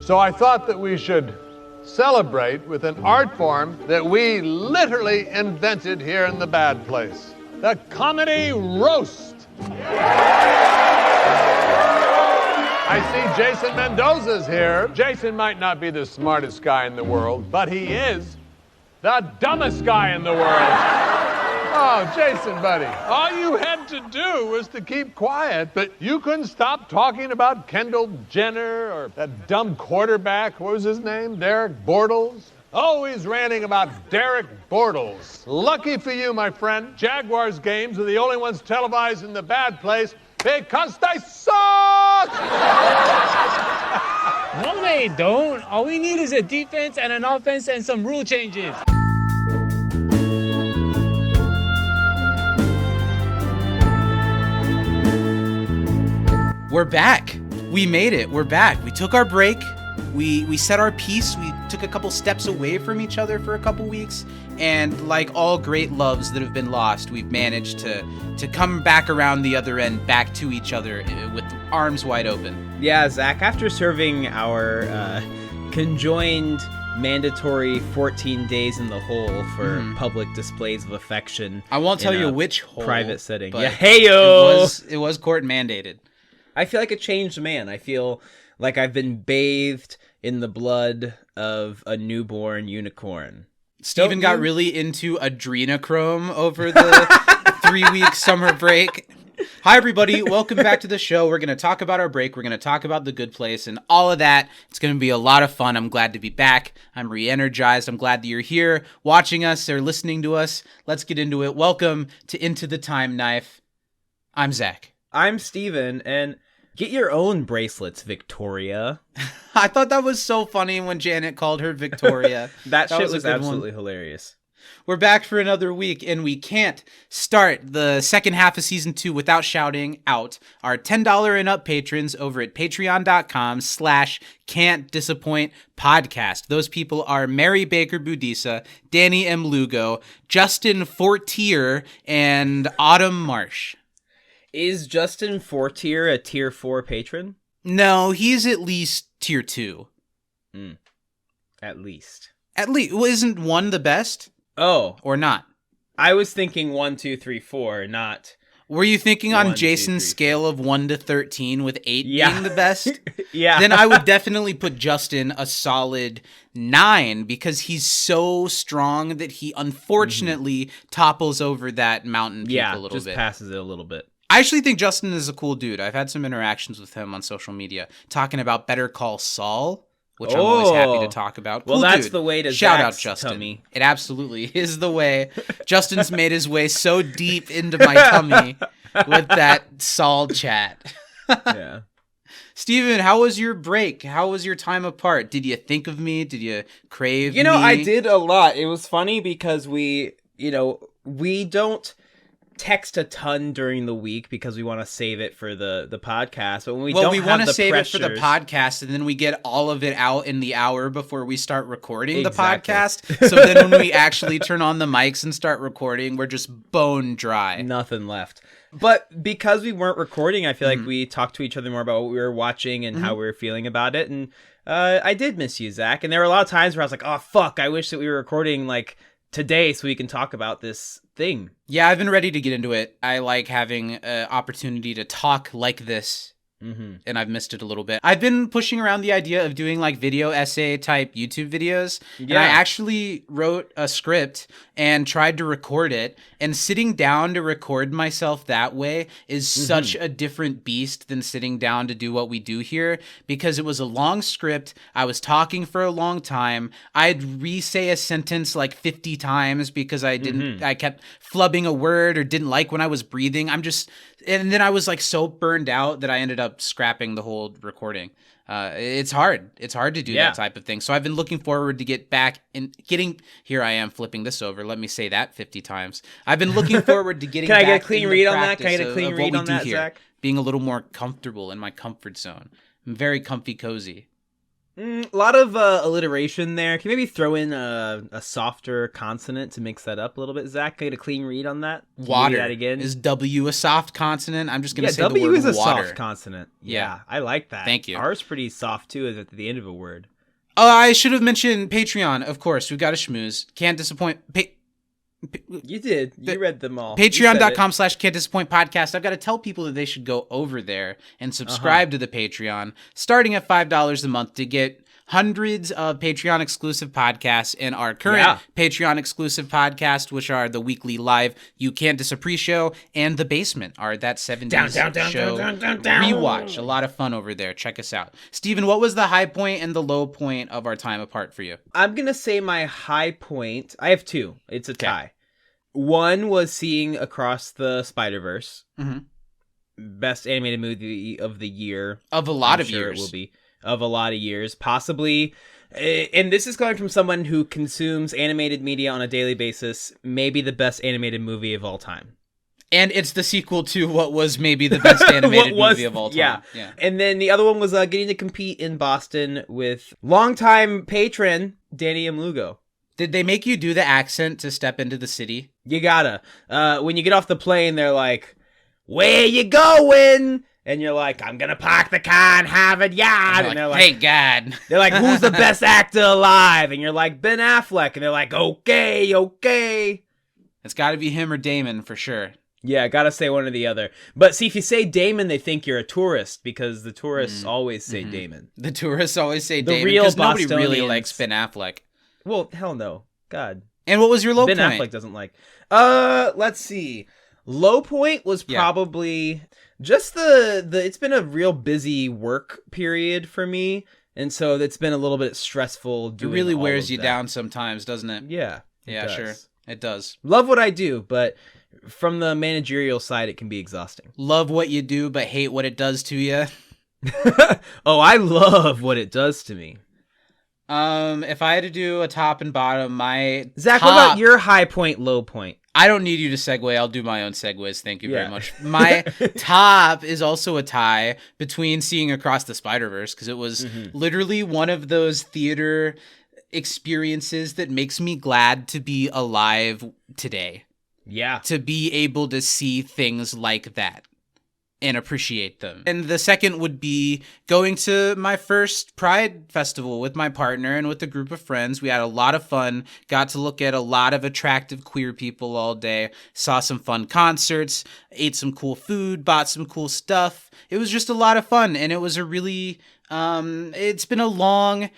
So I thought that we should celebrate with an art form that we literally invented here in the Bad Place. The comedy roast. I see Jason Mendoza's here. Jason might not be the smartest guy in the world, but he is the dumbest guy in the world. Oh, Jason, buddy, all you had to do was to keep quiet, but you couldn't stop talking about Kendall Jenner or that dumb quarterback. What was his name? Derek Bortles? Always ranting about Derek Bortles. Lucky for you, my friend, Jaguars games are the only ones televised in the Bad Place because they suck! No, they don't. All we need is a defense and an offense and some rule changes. We're back. We made it. We're back. We took our break. We set our piece. We took a couple steps away from each other for a couple weeks. And like all great loves that have been lost, we've managed to come back around the other end, back to each other with arms wide open. Yeah, Zach, after serving our conjoined mandatory 14 days in the hole for public displays of affection. I won't tell you which hole. Private setting. But yeah, hey-yo! It was court mandated. I feel like a changed man. I feel like I've been bathed in the blood of a newborn unicorn. Steven got really into adrenochrome over the 3-week summer break. Hi, everybody. Welcome back to the show. We're going to talk about our break. We're going to talk about The Good Place and all of that. It's going to be a lot of fun. I'm glad to be back. I'm re-energized. I'm glad that you're here watching us or listening to us. Let's get into it. Welcome to Into the Time Knife. I'm Zach. I'm Steven, and get your own bracelets, Victoria. I thought that was so funny when Janet called her Victoria. that shit was absolutely hilarious. We're back for another week, and we can't start the second half of Season 2 without shouting out our $10 and up patrons over at patreon.com/can'tdisappointpodcast. Those people are Mary Baker Budisa, Danny M. Lugo, Justin Fortier, and Autumn Marsh. Is Justin Fortier a tier 4 patron? No, he's at least tier 2. At least. Well, isn't 1 the best? Oh. Or not? I was thinking 1, 2, 3, 4, not... Were you thinking on 1, Jason's 2, 3, scale of 1 to 13 with 8 being the best? Yeah. Then I would definitely put Justin a solid 9 because he's so strong that he unfortunately topples over that mountain peak a little bit. Yeah, just passes it a little bit. I actually think Justin is a cool dude. I've had some interactions with him on social media talking about Better Call Saul, which I'm always happy to talk about. Well, cool that's dude. the way to shout Zach's out Justin. tummy. It absolutely is the way. Justin's made his way so deep into my tummy with that Saul chat. Yeah. Steven, how was your break? How was your time apart? Did you think of me? Did you crave me? I did a lot. It was funny because we don't text a ton during the week because we want to save it for the podcast. But when we want to save it for the podcast, and then we get all of it out in the hour before we start recording the podcast. So then when we actually turn on the mics and start recording, we're just bone dry. Nothing left. But because we weren't recording, I feel like we talked to each other more about what we were watching and how we were feeling about it. And I did miss you, Zach. And there were a lot of times where I was like, oh, fuck, I wish that we were recording like today so we can talk about this thing. Yeah, I've been ready to get into it. I like having an opportunity to talk like this, and I've missed it a little bit. I've been pushing around the idea of doing like video essay type YouTube videos, and I actually wrote a script and tried to record it, and sitting down to record myself that way is such a different beast than sitting down to do what we do here, because it was a long script. I was talking for a long time. I'd re-say a sentence like 50 times because I kept flubbing a word or didn't like when I was breathing. And then I was like so burned out that I ended up scrapping the whole recording. It's hard. It's hard to do that type of thing. So I've been looking forward to get back and getting, here I am flipping this over. Let me say that 50 times. I've been looking forward to getting Can back I get a clean read on that? Can I get a of clean what read we on do that, here, Zach? Being a little more comfortable in my comfort zone. I'm very comfy cozy. A lot of alliteration there. Can you maybe throw in a softer consonant to mix that up a little bit, Zach? Get a clean read on that? Can you Water. read that again? Is W a soft consonant? I'm just going to say W the word is a water. soft consonant. Yeah. I like that. Thank you. R's pretty soft, too, is at the end of a word. Oh, I should have mentioned Patreon. Of course, we've got a schmooze. Can't disappoint. You did. You read them all. Patreon.com/Can't Disappoint Podcast. I've got to tell people that they should go over there and subscribe to the Patreon, starting at $5 a month to get hundreds of Patreon exclusive podcasts and our current Patreon exclusive podcast, which are the weekly live You Can't Disagree show and The Basement, are that 70s show rewatch. A lot of fun over there. Check us out. Steven, what was the high point and the low point of our time apart for you? I'm going to say my high point. I have two. It's a tie. One was seeing Across the Spider-Verse. Best animated movie of the year. Of a lot of years. It will be. Of a lot of years, possibly. And this is coming from someone who consumes animated media on a daily basis, maybe the best animated movie of all time. And it's the sequel to what was maybe the best animated movie of all time. Yeah. And then the other one was getting to compete in Boston with longtime patron Danny M. Lugo. Did they make you do the accent to step into the city? You gotta. When you get off the plane, they're like, "Where you going?" And you're like, "I'm gonna park the car in Harvard Yard." And they're like, "Thank God." They're like, "Who's the best actor alive?" And you're like, "Ben Affleck." And they're like, okay. It's got to be him or Damon for sure. Yeah, I gotta say one or the other. But see, if you say Damon, they think you're a tourist because the tourists always say Damon. The tourists always say Damon real because nobody really Bostonians. likes Ben Affleck. Well, hell no. God. And what was your low Ben point? Affleck doesn't like. Let's see. Low point was probably just the it's been a real busy work period for me, and so it's been a little bit stressful doing It really all wears of you that. down sometimes, doesn't it? Yeah. Yeah, sure. It does. Love what I do, but from the managerial side it can be exhausting. Love what you do but hate what it does to you. Oh, I love what it does to me. If I had to do a top and bottom, my Zach, top, what about your high point, low point? I don't need you to segue. I'll do my own segues. Thank you very much. My top is also a tie between seeing Across the Spider-Verse because it was literally one of those theater experiences that makes me glad to be alive today. Yeah. To be able to see things like that and appreciate them. And the second would be going to my first Pride Festival with my partner and with a group of friends. We had a lot of fun, got to look at a lot of attractive queer people all day, saw some fun concerts, ate some cool food, bought some cool stuff. It was just a lot of fun, and it was a really, it's been a long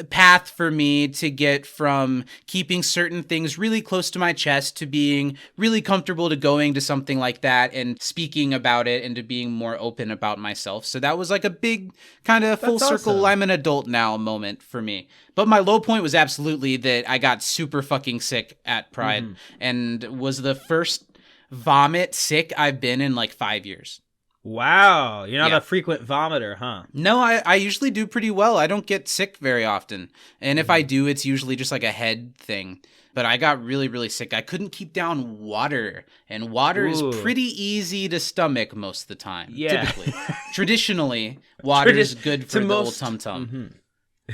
path for me to get from keeping certain things really close to my chest to being really comfortable to going to something like that and speaking about it and to being more open about myself. So that was like a big kind of full circle, awesome. I'm an adult now moment for me. But my low point was absolutely that I got super fucking sick at Pride and was the first vomit sick I've been in like 5 years. Wow, you're not a frequent vomiter, huh? No, I usually do pretty well. I don't get sick very often. And if I do, it's usually just like a head thing. But I got really, really sick. I couldn't keep down water. And water is pretty easy to stomach most of the time. Yeah. Typically. Traditionally, water is good for the old tum-tum.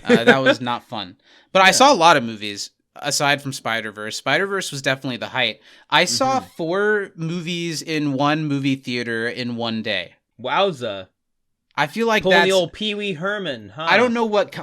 That was not fun. But I saw a lot of movies. Aside from Spider-Verse. Spider-Verse was definitely the height. I saw 4 movies in one movie theater in one day. Wowza. I feel like Pulling that's... the old Pee Wee Herman, huh? I don't know what...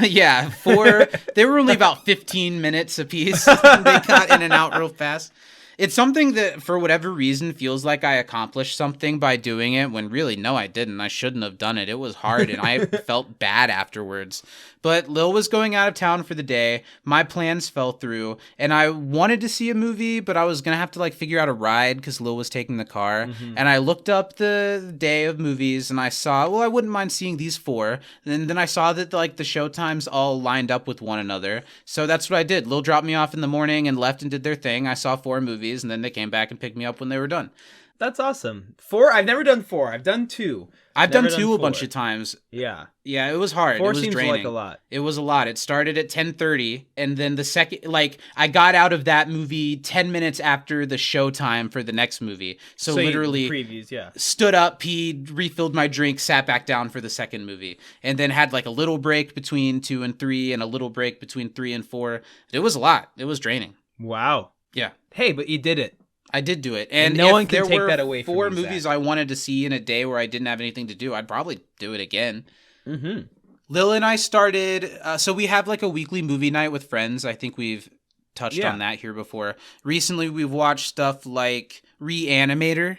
yeah, 4... They were only about 15 minutes apiece. They got in and out real fast. It's something that, for whatever reason, feels like I accomplished something by doing it, when really, no, I didn't. I shouldn't have done it. It was hard, and I felt bad afterwards. But Lil was going out of town for the day. My plans fell through, and I wanted to see a movie, but I was going to have to, like, figure out a ride because Lil was taking the car. And I looked up the day of movies, and I saw, well, I wouldn't mind seeing these 4. And then I saw that, like, the showtimes all lined up with one another. So that's what I did. Lil dropped me off in the morning and left and did their thing. I saw 4 movies. And then they came back and picked me up when they were done. That's awesome. 4? I've never done 4. I've done 2. I've Never done 2 a bunch 4. of times. Yeah. Yeah, it was hard. 4 It was seems draining. like a lot. It was a lot. It started at 10:30, and then the second, like, I got out of that movie 10 minutes after the show time for the next movie. So literally previews, yeah. stood up, peed, refilled my drink, sat back down for the second movie, and then had like a little break between 2 and 3 and a little break between 3 and 4. It was a lot. It was draining. Wow. Yeah. Hey, but you did it. I did do it. And no if one can there take were that away from 4 you, movies Zach. I wanted to see in a day where I didn't have anything to do, I'd probably do it again. Mm-hmm. Lil and I started, so we have like a weekly movie night with friends. I think we've touched on that here before. Recently, we've watched stuff like Reanimator,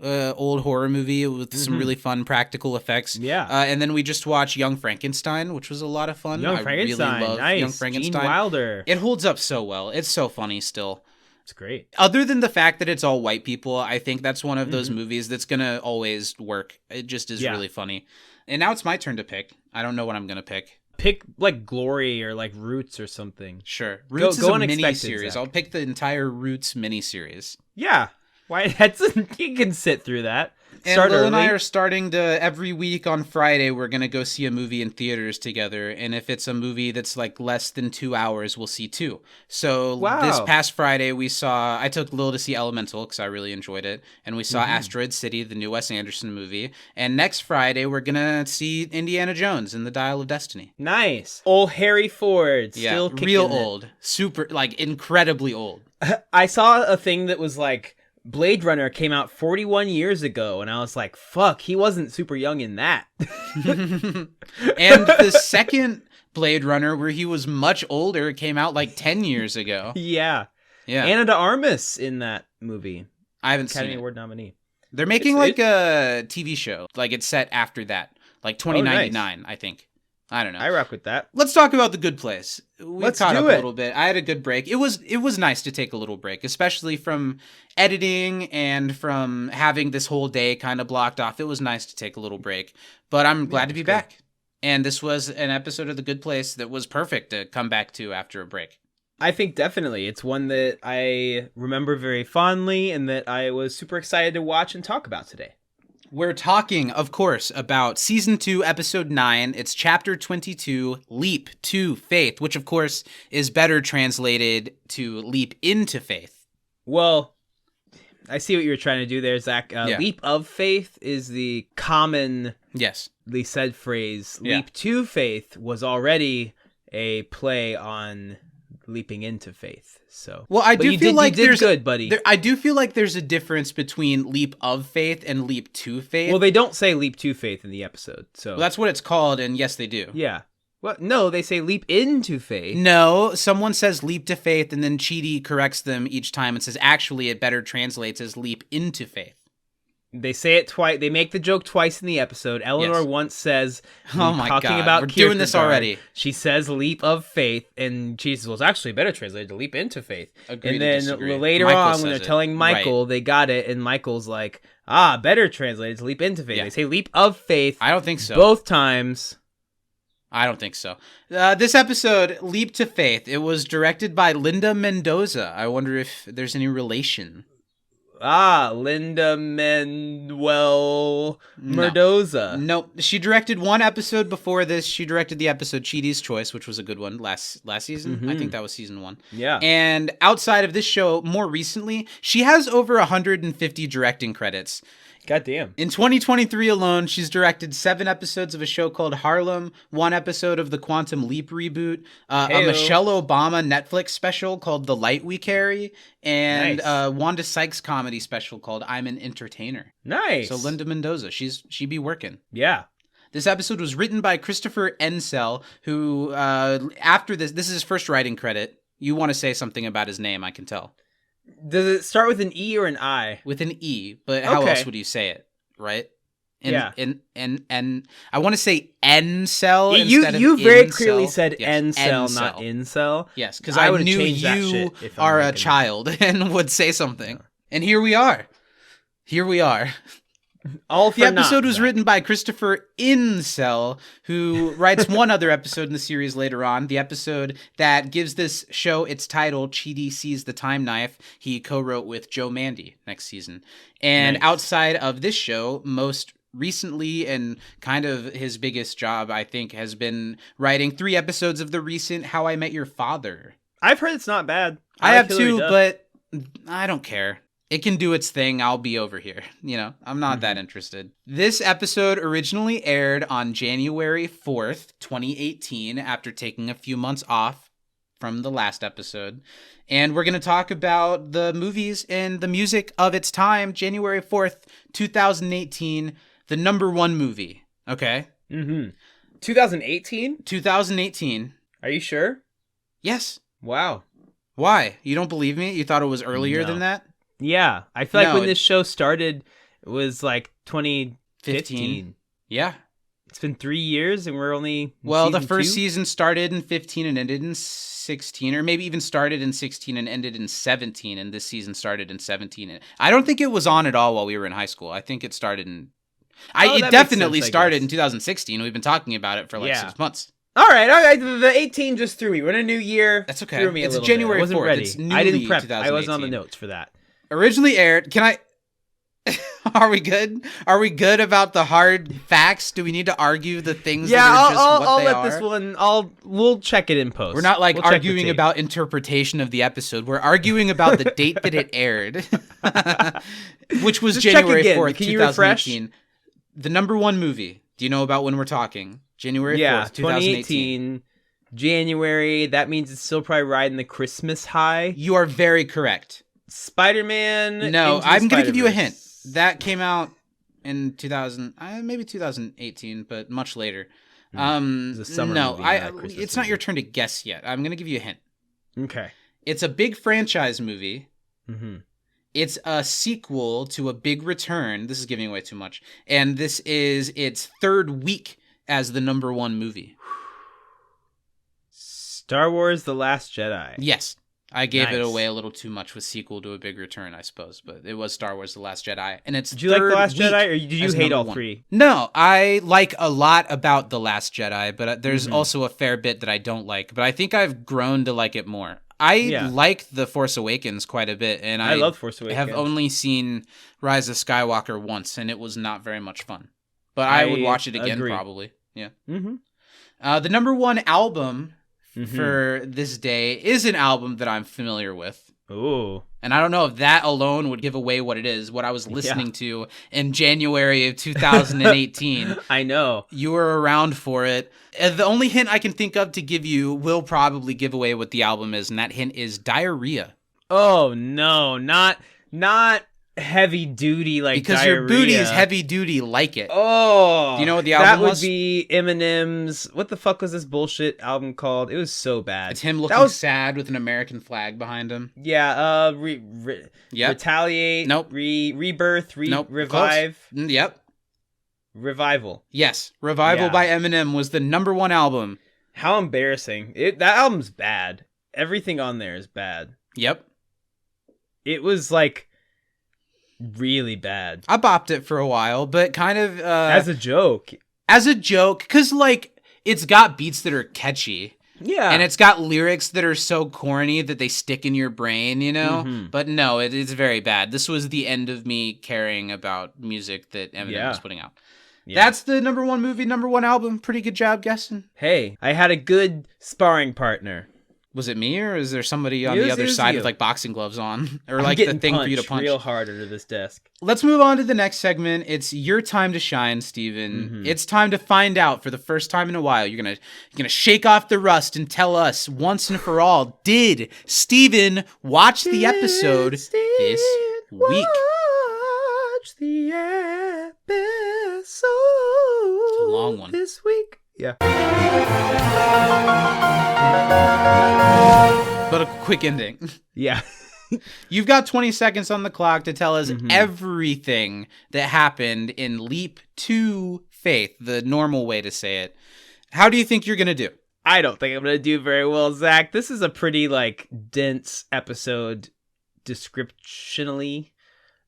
old horror movie with some really fun practical effects. Yeah. And then we just watched Young Frankenstein, which was a lot of fun. Young Frankenstein, I really love nice. Young Frankenstein. Gene Wilder. It holds up so well. It's so funny still. It's great. Other than the fact that it's all white people, I think that's one of those movies that's going to always work. It just is really funny. And now it's my turn to pick. I don't know what I'm going to pick. Pick like Glory or like Roots or something. Sure. Roots is a unexpected, mini-series. Zach. I'll pick the entire Roots mini-series. Yeah. Why? You can sit through that. And Start Lil early. and I are starting to, every week on Friday, we're going to go see a movie in theaters together. And if it's a movie that's like less than 2 hours, we'll see 2. So this past Friday, I took Lil to see Elemental because I really enjoyed it. And we saw Asteroid City, the new Wes Anderson movie. And next Friday, we're going to see Indiana Jones and the Dial of Destiny. Nice. Old Harry Ford. Yeah, Still kicking real it. old. Super, like incredibly old. I saw a thing that was like, Blade Runner came out 41 years ago, and I was like, fuck, he wasn't super young in that. And the second Blade Runner, where he was much older, came out like 10 years ago. Yeah. Yeah. Anna de Armas in that movie. I haven't seen Academy it. Award nominee. They're making like a TV show. Like it's set after that. Like 2099, I think. I don't know. I rock with that. Let's talk about The Good Place. We Let's caught do up it. a little bit. I had a good break. It was nice to take a little break, especially from editing and from having this whole day kind of blocked off. It was nice to take a little break, but I'm glad to be back. And this was an episode of The Good Place that was perfect to come back to after a break. I think definitely. It's one that I remember very fondly and that I was super excited to watch and talk about today. We're talking, of course, about Season 2, Episode 9. It's Chapter 22, Leap to Faith, which, of course, is better translated to Leap into Faith. Well, I see what you were trying to do there, Zach. Leap of faith is the commonly said phrase. Leap to faith was already a play on leaping into faith. So, well, I do feel like you did good, buddy. I do feel like there's a difference between leap of faith and leap to faith. Well, they don't say leap to faith in the episode, so that's what it's called, and yes, they do. Yeah. Well, no, they say leap into faith. No, someone says leap to faith, and then Chidi corrects them each time and says, actually, it better translates as leap into faith. They say it twice. They make the joke twice in the episode. Eleanor once says, "Oh my talking God, about we're doing this already." She says "leap of faith," and she says, "Well, it's actually better translated to leap into faith." Agree and to then disagree. later Michael on, says when they're it. telling Michael, they got it, and Michael's like, better translated to leap into faith." Yeah. They say "leap of faith." I don't think so. Both times. I don't think so. This episode, Leap to Faith, it was directed by Linda Mendoza. I wonder if there's any relation. Linda Manuel Mendoza. No, she directed one episode before this. She directed the episode Chidi's Choice, which was a good one last season. I think that was season 1. Yeah. And outside of this show, more recently, she has over 150 directing credits. Goddamn. In 2023 alone, she's directed 7 episodes of a show called Harlem, 1 episode of the Quantum Leap reboot, a Michelle Obama Netflix special called The Light We Carry, and a Wanda Sykes comedy special called I'm an Entertainer. Nice. So Linda Mendoza, she be working. Yeah. This episode was written by Christopher Ensel, who, after this is his first writing credit. You want to say something about his name, I can tell. Does it start with an E or an I? With an E, but how else would you say it, right? And I want to say Ensel instead of You very incel. clearly said Yes, Ensel, not incel. Yes, because I I would've knew changed that you shit if are I'm a child and would say something. And here we are. All for The episode naught, was Zach. written by Christopher Incel, who writes one other episode in the series later on. The episode that gives this show its title, Chidi Sees the Time Knife, he co-wrote with Joe Mandy next season. And Nice. outside of this show, most recently, and kind of his biggest job, I think, has been writing 3 episodes of the recent How I Met Your Father. I've heard it's not bad. I like have Hilary too, Duff. but I don't care. It can do its thing. I'll be over here. I'm not that interested. This episode originally aired on January 4th, 2018, after taking a few months off from the last episode. And we're going to talk about the movies and the music of its time. January 4th, 2018, the number 1 movie. Okay? 2018? 2018. Are you sure? Yes. Wow. Why? You don't believe me? You thought it was earlier No. than that? Yeah, I feel like No, when this show started, it was like 2015. Yeah. It's been 3 years, and we're only in Well, the season first 2? season started in 15 and ended in 16, or maybe even started in 16 and ended in 17, and this season started in 17. I don't think it was on at all while we were in high school. I think it started in... that it makes definitely sense, I started guess. in 2016. We've been talking about it for like Yeah. 6 months. All right. The 18 just threw me. We're in a new year. That's okay. Threw me a It's little January bit. I wasn't 4th. ready. It's I didn't newly prep. I wasn't on the 2018. notes for that. Originally aired... Can I... Are we good? Are we good about the hard facts? Do we need to argue the things Yeah, that are just I'll what they let are? this one. We'll check it in post. We're not like We'll check the arguing tape. about interpretation of the episode. We're arguing about the date that it aired, which was Just check January again. 4th, Can you refresh? 2018. The number 1 movie. Do you know about when we're talking? January 4th, 2018. 2018, January. That means it's still probably riding the Christmas high. You are very correct. Spider-Man. No, Into the I'm going to give you a hint. Spider-Verse. That came out in 2000, maybe 2018, but much later. It was a summer movie, not a Christmas it's not movie. your turn to guess yet. I'm going to give you a hint. Okay. It's a big franchise movie. Mm-hmm. It's a sequel to a big return. This is giving away too much. And this is its 3rd week as the number 1 movie. Star Wars: The Last Jedi. Yes. I gave it Nice. away a little too much with sequel to a big return, I suppose. But it was Star Wars: The Last Jedi. And it's Did you like The Last week Jedi, or did you as hate number all 1. 3? No, I like a lot about The Last Jedi, but there's Mm-hmm. also a fair bit that I don't like. But I think I've grown to like it more. I Yeah. like The Force Awakens quite a bit, and I love Force have Awakens. only seen Rise of Skywalker once, and it was not very much fun. But I would I watch it again agree. probably. Yeah. Mm-hmm. The number 1 album Mm-hmm. for this day is an album that I'm familiar with. Ooh. And I don't know if that alone would give away what it is, what I was listening to in January of 2018. I know. You were around for it. The only hint I can think of to give you will probably give away what the album is, and that hint is Diarrhea. Oh no, not heavy duty like Because your Diarrhea. booty is heavy duty like it. Oh, Do you know what the album that was? would be Eminem's. What the fuck was this bullshit album called? It was so bad. It's him That looking was- sad with an American flag behind him. Yeah. Yep. Retaliate. Nope. Rebirth. Nope. Revive. Close. Yep. Revival. Yes. Revival Yeah. by Eminem was the number 1 album. How embarrassing! That album's bad. Everything on there is bad. Yep. It was like really bad I bopped it for a while, but kind of as a joke. as a joke, because like it's got beats that are catchy. Yeah, And it's got lyrics that are so corny that they stick in your brain, you know? Mhm. But no, it's very bad. This was the end of me caring about music that Eminem was putting out. Yeah. That's the number 1 movie, number 1 album. Pretty good job guessing. Hey, I had a good sparring partner. Was it me, or is there somebody on It the was- other it was side you. with like boxing gloves on? Or I'm like the getting thing for you to punch? real hard under this desk. Let's move on to the next segment. It's your time to shine, Steven. Mm-hmm. It's time to find out for the first time in a while. You're gonna shake off the rust and tell us once and for all, did Steven watch the episode this week? Watch the episode. It's a long one. this week. Yeah. But a quick ending. Yeah. You've got 20 seconds on the clock to tell us Mm-hmm. everything that happened in Leap to Faith, the normal way to say it. How do you think you're gonna do? I don't think I'm gonna do very well, Zach. This is a pretty like dense episode descriptionally.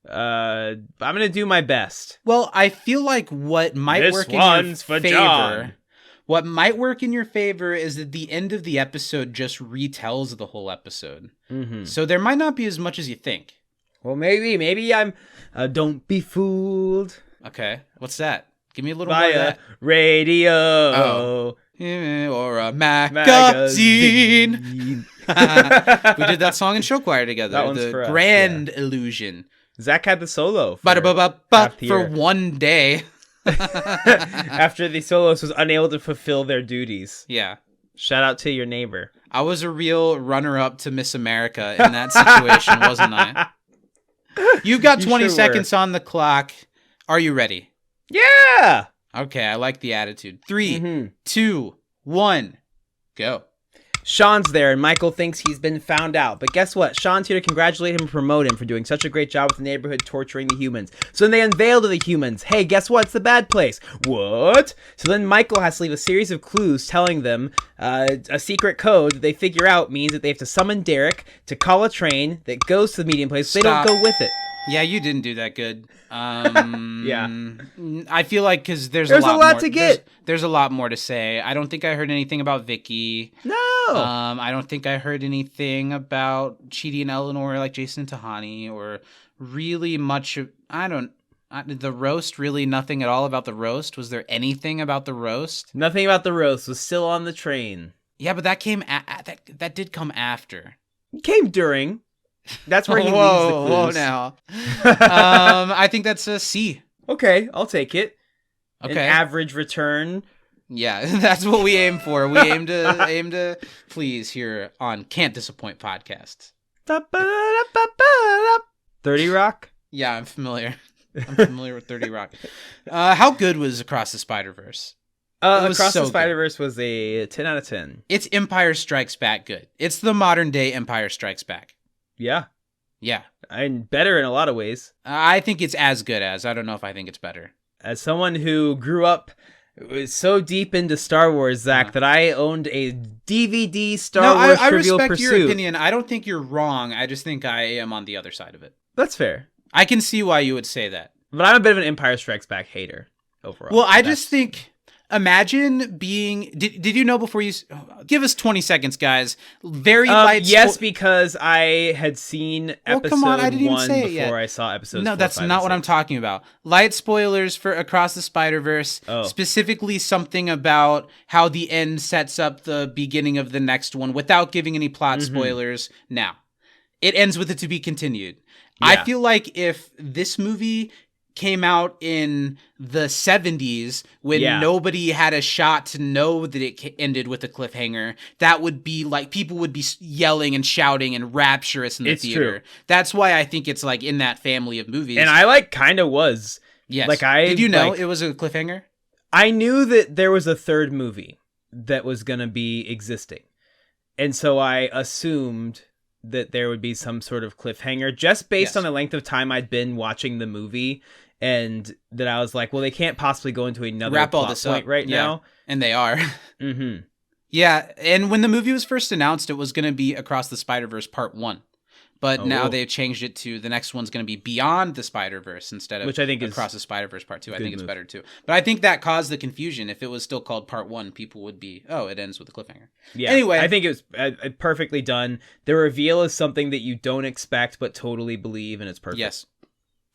I'm gonna do my best. Well, I feel like what might This work in one's your for favor. John. What might work in your favor is that the end of the episode just retells the whole episode. Mm-hmm. So there might not be as much as you think. Well, maybe I'm. Don't be fooled Okay, what's that? Give me a little by more of a that. radio. Oh. Or a magazine. We did that song in show choir together. That one's the for us, Grand Illusion. Zach had the solo for, Ba-da-ba-ba-ba, half the for year. one day. After the soloist was unable to fulfill their duties. Yeah. Shout out to your neighbor. I was a real runner-up to Miss America in that situation, wasn't I? You've got You 20 sure seconds on the clock. Are you ready? Yeah. Okay, I like the attitude. 3, Mhm. 2, 1, go. Sean's there, and Michael thinks he's been found out. But guess what? Sean's here to congratulate him and promote him for doing such a great job with the neighborhood torturing the humans. So then they unveil to the humans, hey, guess what? It's the bad place. What? So then Michael has to leave a series of clues telling them a secret code that they figure out means that they have to summon Derek to call a train that goes to the medium place. So they don't Stop. go with it. Yeah, you didn't do that good. Yeah. I feel like because there's There's a lot a lot more, to get. There's a lot more to say. I don't think I heard anything about Vicky. No. I don't think I heard anything about Chidi and Eleanor like Jason and Tahani or really much. The roast, really nothing at all about the roast. Was there anything about the roast? Nothing about the roast was still on the train. Yeah, but that came that did come after. It came during. That's where he leaves the Whoa clues. now. I think that's a C. Okay, I'll take it. Okay. An average return. Yeah, that's what we aim for. We aim to please here on Can't Disappoint podcasts. 30 Rock? Yeah, I'm familiar. I'm familiar with 30 Rock. How good was Across the Spider-Verse? It was Across so the good. Spider-Verse was a 10 out of 10. It's Empire Strikes Back good. It's the modern day Empire Strikes Back. Yeah. Yeah. And better in a lot of ways. I think it's as good as. I don't know if I think it's better. As someone who grew up was so deep into Star Wars, Zach, that I owned a DVD Star Wars I Trivial respect Pursuit. your opinion. I don't think you're wrong. I just think I am on the other side of it. That's fair. I can see why you would say that. But I'm a bit of an Empire Strikes Back hater overall. Well, I just think, imagine being. Did you know before you give us 20 seconds, guys? Very light. Yes, because I had seen Well, episode come on, I didn't even 1 say it before yet. I saw episode. No, that's not what I'm talking about. Light spoilers for Across the Spider-Verse. Oh. Specifically, something about how the end sets up the beginning of the next one without giving any plot spoilers. Now, it ends with it to be continued. I Yeah. feel like if this movie came out in the 70s when nobody had a shot to know that it ended with a cliffhanger, that would be like people would be yelling and shouting and rapturous in the It's theater. true. That's why I think it's like in that family of movies. And I kind of was. yes. like, I, did you know like- it was a cliffhanger? I knew that there was a third movie that was going to be existing. And so I assumed that there would be some sort of cliffhanger just based on the length of time I'd been watching the movie. And that I was like, well, they can't possibly go into another Wrap all plot this point up right now. And they are. Mm-hmm. Yeah, and when the movie was first announced, it was going to be Across the Spider-Verse Part 1. But now they've changed it to the next one's going to be Beyond the Spider-Verse instead of Which I think is Across the Spider-Verse Part 2. I good think it's move. better too. But I think that caused the confusion. If it was still called Part 1, people would be, oh, it ends with a cliffhanger. Yeah. Anyway. I think it was perfectly done. The reveal is something that you don't expect but totally believe, and it's perfect. Yes.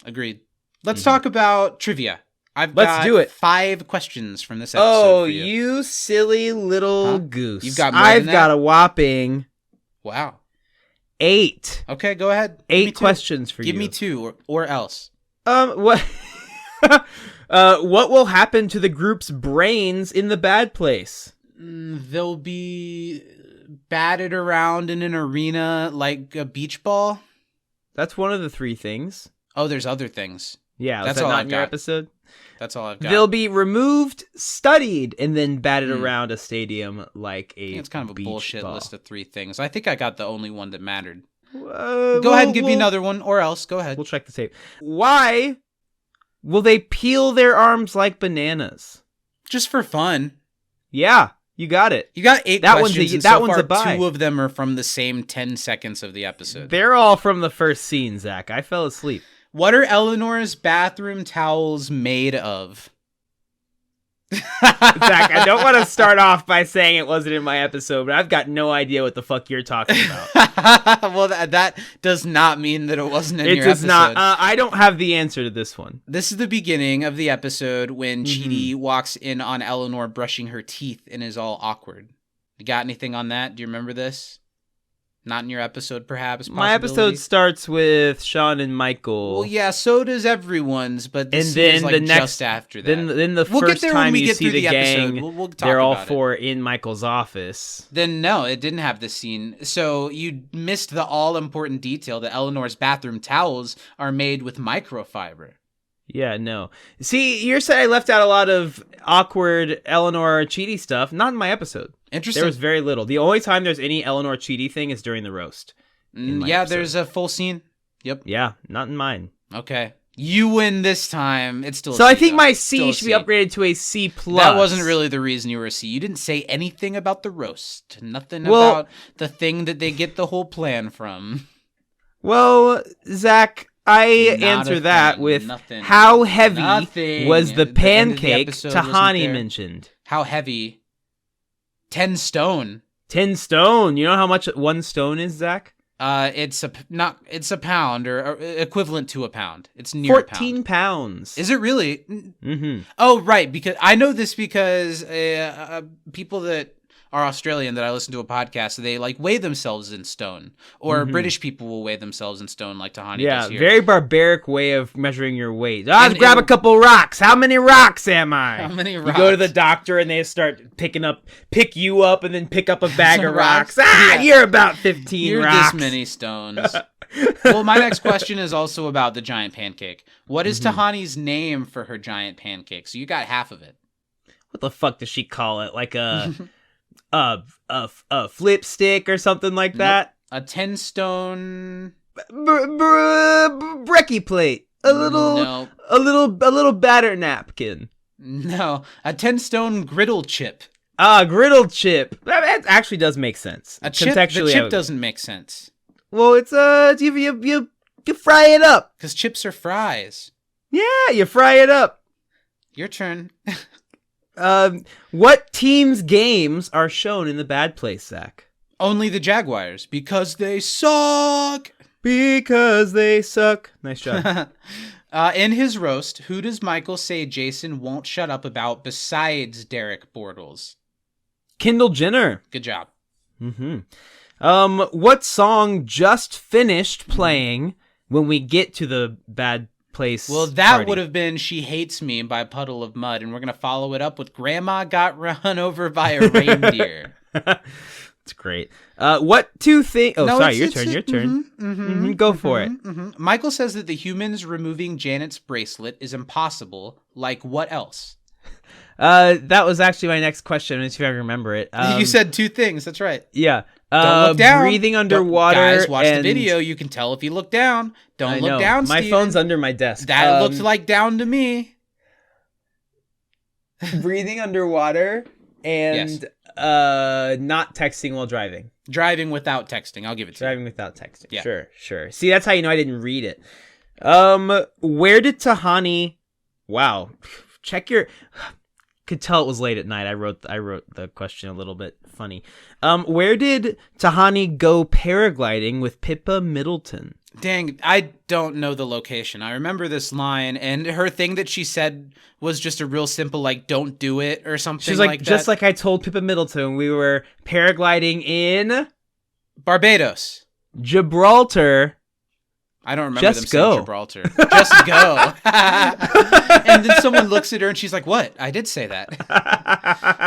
Agreed. Let's talk about trivia. Let's Let's do it. 5 questions from this episode. Oh, for you. you silly little Huh? goose. You've got more I've than got that? a whopping Wow. 8. Okay, go ahead. Give me 8 two. questions for you. Give me 2 or else. What what will happen to the group's brains in the bad place? They'll be batted around in an arena like a beach ball. That's one of the 3 things. Oh, there's other things. Yeah, That's was that all not I've in your got. episode? That's all I've got. They'll be removed, studied, and then batted around a stadium like I a think it's kind of a beach bullshit ball. list of 3 things. I think I got the only one that mattered. Go Go ahead and give me another one, or else. Go ahead. We'll check the tape. Why will they peel their arms like bananas? Just for fun. Yeah, you got it. You got 8 That one's questions, a- and that so one's far a buy. 2 of them are from the same 10 seconds of the episode. They're all from the first scene, Zach. I fell asleep. What are Eleanor's bathroom towels made of? Zach, I don't want to start off by saying it wasn't in my episode, but I've got no idea what the fuck you're talking about. Well, that does not mean that it wasn't in your episode. It does not. I don't have the answer to this one. This is the beginning of the episode when Mm-hmm. Chidi walks in on Eleanor brushing her teeth and is all awkward. You got anything on that? Do you remember this? Not in your episode, perhaps? My episode starts with Sean and Michael. Well, yeah, so does everyone's, but this And then is like the next- just after that. Then the We'll get first there when time we you get see through the the episode. gang, We'll talk they're all about it. four in Michael's office. Then no, it didn't have this scene. So you missed the all-important detail that Eleanor's bathroom towels are made with microfiber. Yeah, no. See, you're saying I left out a lot of awkward Eleanor Chidi stuff. Not in my episode. Interesting. There was very little. The only time there's any Eleanor Chidi thing is during the roast. my Yeah, episode. there's a full scene. Yep. Yeah, not in mine. Okay. You win this time. It's still a So I C, think though. my Still a C should be upgraded to a C plus. That wasn't really the reason you were a C. You didn't say anything about the roast. Nothing Well- about the thing that they get the whole plan from. Well, Zach, I Not answer a that thing. with Nothing. how heavy Nothing. was the The end of the pancake episode wasn't Tahani there. mentioned? How heavy? 10 stone. 10 stone. You know how much 1 stone is, Zach? It's a pound or equivalent to a pound. It's near a 14 pound. pounds. Is it really? Mm-hmm. Oh, right. Because I know this because people that are Australian that I listen to a podcast, they like weigh themselves in stone, or British people will weigh themselves in stone, like Tahani Yeah, does here. very barbaric way of measuring your weight. And- Grab a and- couple rocks. How many rocks am I? How many You go to the rocks? doctor and they start pick you up and then pick up a bag Some of rocks. rocks? Ah, Yeah. you're about 15 You're rocks. this many stones. Well, my next question is also about the giant pancake. What is Tahani's name for her giant pancake? So you got half of it. What the fuck does she call it? Like a flip stick or something like that? A 10 stone. Brekkie plate. A little batter napkin. No, a 10 stone griddle chip. Griddle chip. That actually does make sense. A chip. The chip doesn't make sense Well, it's you fry it up. because chips are fries. Yeah, you fry it up. Your turn. What team's games are shown in the Bad Place, Zach? Only the Jaguars because they suck. Because they suck. Nice job. In his roast, who does Michael say Jason won't shut up about besides Derek Bortles? Kendall Jenner. Good job. Mm-hmm. What song just finished playing when we get to the Bad Place? Well, that party? would have been She Hates Me by Puddle of Mud, and we're going to follow it up with Grandma Got Run Over by a Reindeer. It's great. What two things? Oh, No, sorry, it's- your turn. Go for it. Michael says that the humans removing Janet's bracelet is impossible. Like, what else? That was actually my next question. If I remember it, You said two things. That's right. yeah. Don't look down. Breathing underwater. Guys, watch and... the video. You can tell if you look down. Don't I look know. down, My Steven. phone's under my desk. That looks like down to me. breathing underwater and not texting while driving. Driving without texting. I'll give it to you. Driving without texting. Yeah. Sure. See, that's how you know I didn't read it. Where did Tahani? Wow, check your. Could tell it was late at night. I wrote the question a little bit funny. Where did Tahani go paragliding with Pippa Middleton? Dang, I don't know the location. I remember this line, and her thing that she said was just a real simple, like, don't do it, or something She's like that. just like I told Pippa Middleton, we were paragliding in Barbados. Gibraltar. I don't remember Just them saying go. Gibraltar. Just go. And then someone looks at her and she's like, what? I did say that.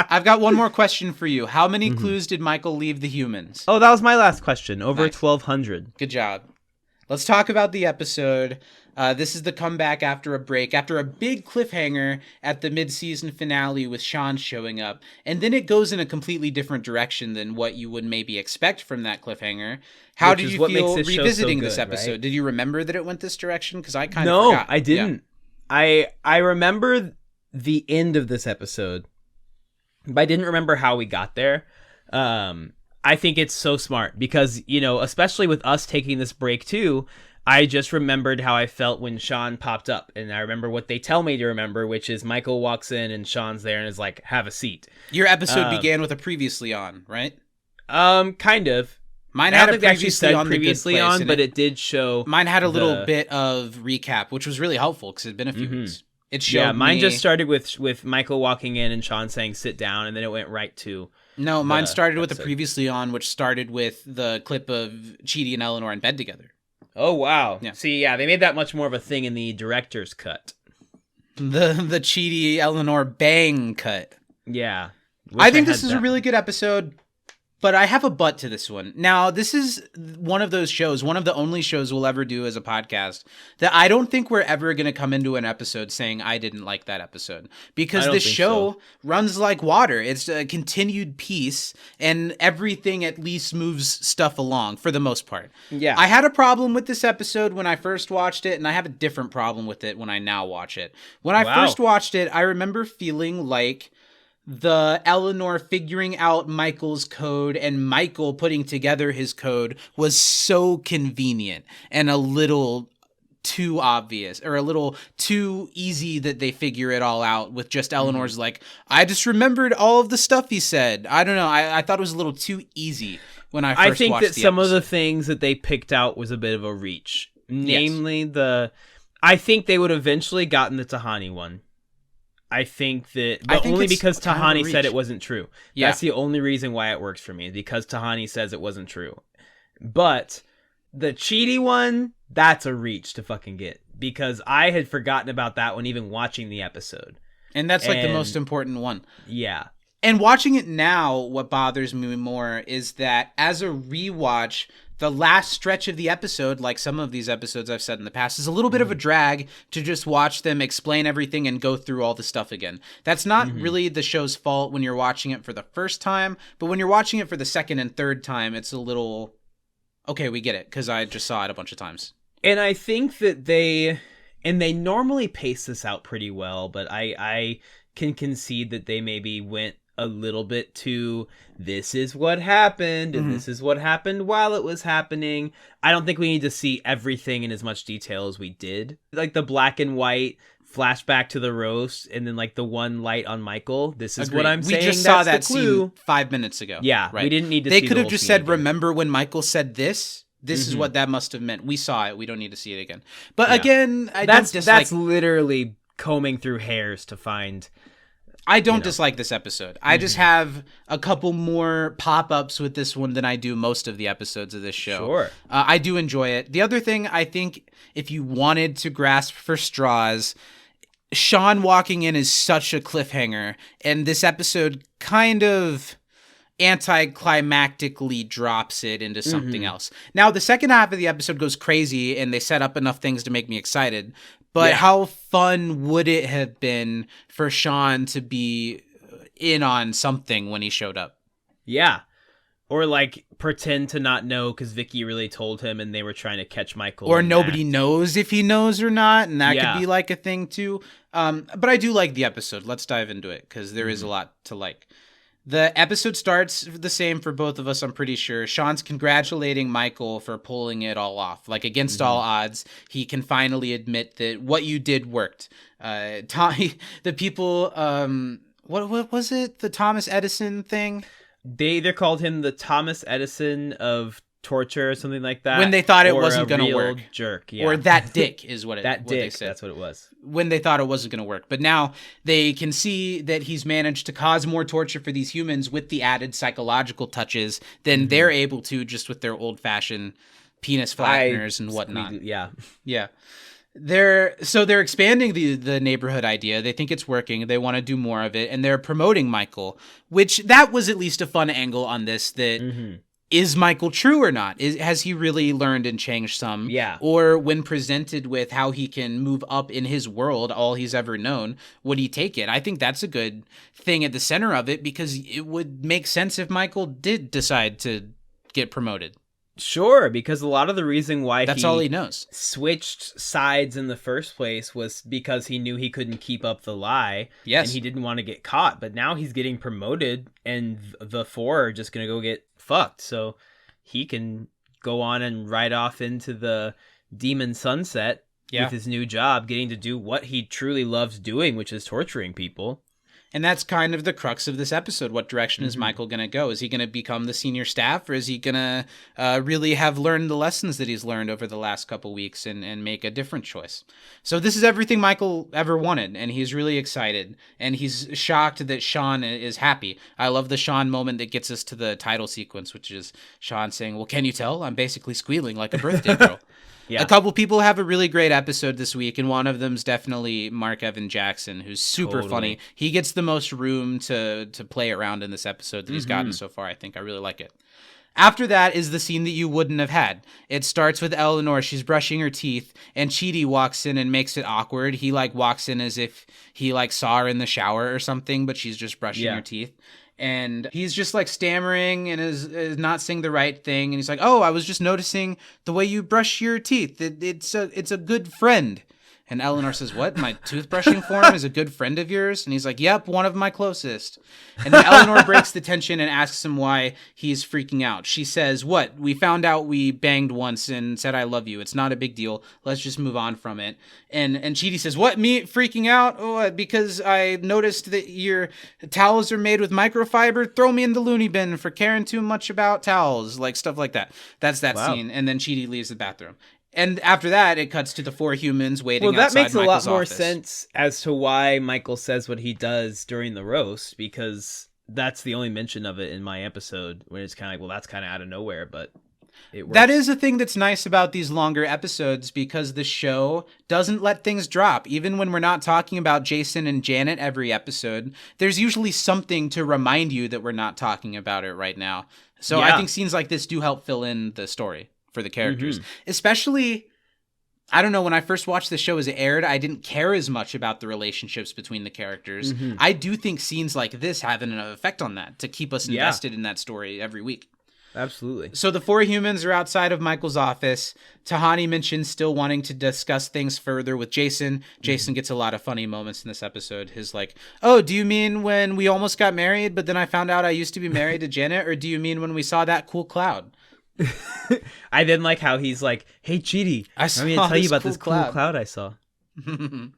I've got one more question for you. How many clues did Michael leave the humans? Oh, that was my last question. Over Nice. 1,200. Good job. Let's talk about the episode. This is the comeback after a break, after a big cliffhanger at the mid-season finale with Sean showing up. And then it goes in a completely different direction than what you would maybe expect from that cliffhanger. How Which did is you what feel makes this show so revisiting good, this episode? right? Did you remember that it went this direction? Because I kind of forgot. I didn't. I remember the end of this episode, but I didn't remember how we got there. I think it's so smart because, especially with us taking this break too, I just remembered how I felt when Sean popped up, and I remember what they tell me to remember, which is Michael walks in and Sean's there and is like, "Have a seat." Your episode began with a previously on, right? Kind of. Mine I had don't a think they actually previously said on the Good previously Place, on, and but it did show. Mine had a little bit of recap, which was really helpful because it had been a few weeks. It showed mine me... just started with Michael walking in and Sean saying sit down, and then it went right to. No, mine started with the previously on, which started with the clip of Chidi and Eleanor in bed together. Oh wow! Yeah. See, they made that much more of a thing in the director's cut. The Chidi Eleanor bang cut. Yeah, I think this is a really good episode. But I have a but to this one. Now, this is one of those shows, one of the only shows we'll ever do as a podcast, that I don't think we're ever going to come into an episode saying I didn't like that episode. Because this show runs like water. It's a continued piece, and everything at least moves stuff along for the most part. Yeah. I had a problem with this episode when I first watched it, and I have a different problem with it when I now watch it. When I first watched it, I remember feeling like the Eleanor figuring out Michael's code and Michael putting together his code was so convenient and a little too obvious or a little too easy that they figure it all out with just Eleanor's like, I just remembered all of the stuff he said. I don't know. I thought it was a little too easy when I first watched the episode. I think that some of the things that they picked out was a bit of a reach. Namely, I think they would eventually gotten the Tahani one. I think that, but only because Tahani said it wasn't true. Yeah. That's the only reason why it works for me, because Tahani says it wasn't true. But the Chidi one, that's a reach to fucking get, because I had forgotten about that one even watching the episode. And that's like the most important one. Yeah. And watching it now, what bothers me more is that as a rewatch, the last stretch of the episode, like some of these episodes I've said in the past, is a little bit of a drag to just watch them explain everything and go through all the stuff again. That's not really the show's fault when you're watching it for the first time, but when you're watching it for the second and third time, it's a little, okay, we get it, because I just saw it a bunch of times. And I think that they normally pace this out pretty well, but I can concede that they maybe went a little bit too, this is what happened, and this is what happened while it was happening. I don't think we need to see everything in as much detail as we did. Like the black and white flashback to the roast, and then like the one light on Michael. This is what I'm saying. We just saw that scene 5 minutes ago. Yeah, right. We didn't need to see the could have whole just scene said, again. remember when Michael said this? This is what that must have meant. We saw it. We don't need to see it again. But again, that's literally combing through hairs to find... I don't dislike this episode. I just have a couple more pop-ups with this one than I do most of the episodes of this show. Sure. I do enjoy it. The other thing, I think, if you wanted to grasp for straws, Sean walking in is such a cliffhanger, and this episode kind of anticlimactically drops it into something else. Now, the second half of the episode goes crazy, and they set up enough things to make me excited. But how fun would it have been for Sean to be in on something when he showed up? Yeah. Or like pretend to not know because Vicky really told him and they were trying to catch Michael. Or nobody knows if he knows or not. And that could be like a thing too. But I do like the episode. Let's dive into it because there is a lot to like. The episode starts the same for both of us, I'm pretty sure. Sean's congratulating Michael for pulling it all off. Like, against all odds, he can finally admit that what you did worked. The people, what was it? The Thomas Edison thing? They either called him the Thomas Edison of torture or something like that. When they thought it wasn't going to work. Jerk, yeah. Or that dick is what it that what dick, they said. That's what it was. When they thought it wasn't going to work. But now they can see that he's managed to cause more torture for these humans with the added psychological touches than they're able to just with their old-fashioned penis flatteners and whatnot. Yeah. Yeah. They're expanding the neighborhood idea. They think it's working. They want to do more of it. And they're promoting Michael, which that was at least a fun angle on this that... Is Michael true or not? Has he really learned and changed some? Yeah. Or when presented with how he can move up in his world, all he's ever known, would he take it? I think that's a good thing at the center of it because it would make sense if Michael did decide to get promoted. Sure, because a lot of the reason why that's all he knows. Switched sides in the first place was because he knew he couldn't keep up the lie. Yes. And he didn't want to get caught. But now he's getting promoted and the four are just going to go get fucked. So he can go on and ride off into the Demon Sunset with his new job, getting to do what he truly loves doing, which is torturing people. And that's kind of the crux of this episode. What direction is Michael going to go? Is he going to become the senior staff, or is he going to really have learned the lessons that he's learned over the last couple weeks and make a different choice? So this is everything Michael ever wanted, and he's really excited. And he's shocked that Sean is happy. I love the Sean moment that gets us to the title sequence, which is Sean saying, well, can you tell? I'm basically squealing like a birthday girl. Yeah. A couple people have a really great episode this week, and one of them's definitely Mark Evan Jackson, who's super funny. He gets the most room to play around in this episode that he's gotten so far, I think. I really like it. After that is the scene that you wouldn't have had. It starts with Eleanor. She's brushing her teeth, and Chidi walks in and makes it awkward. He, walks in as if he, saw her in the shower or something, but she's just brushing her teeth. And he's just stammering and is not saying the right thing. And he's like, oh, I was just noticing the way you brush your teeth. It's a good friend. And Eleanor says, what? My toothbrushing form is a good friend of yours? And he's like, yep, one of my closest. And then Eleanor breaks the tension and asks him why he's freaking out. She says, what? We found out we banged once and said I love you. It's not a big deal. Let's just move on from it. And Chidi says, what? Me freaking out? Oh, because I noticed that your towels are made with microfiber? Throw me in the loony bin for caring too much about towels. Stuff like that. That's that scene. And then Chidi leaves the bathroom. And after that, it cuts to the four humans waiting outside Michael's office. Well, that makes a lot more sense as to why Michael says what he does during the roast, because that's the only mention of it in my episode, where it's kind of well, that's kind of out of nowhere, but it works. That is a thing that's nice about these longer episodes, because the show doesn't let things drop. Even when we're not talking about Jason and Janet every episode, there's usually something to remind you that we're not talking about it right now. So I think scenes like this do help fill in the story for the characters. Especially, I don't know, when I first watched the show as it aired, I didn't care as much about the relationships between the characters. I do think scenes like this have an effect on that, to keep us invested in that story every week. Absolutely. So the four humans are outside of Michael's office. Tahani mentions still wanting to discuss things further with Jason. Jason gets a lot of funny moments in this episode. His oh, do you mean when we almost got married, but then I found out I used to be married to Janet? Or do you mean when we saw that cool cloud? I didn't like how he's like, hey, Chidi, let me tell you about this cool cloud I saw. And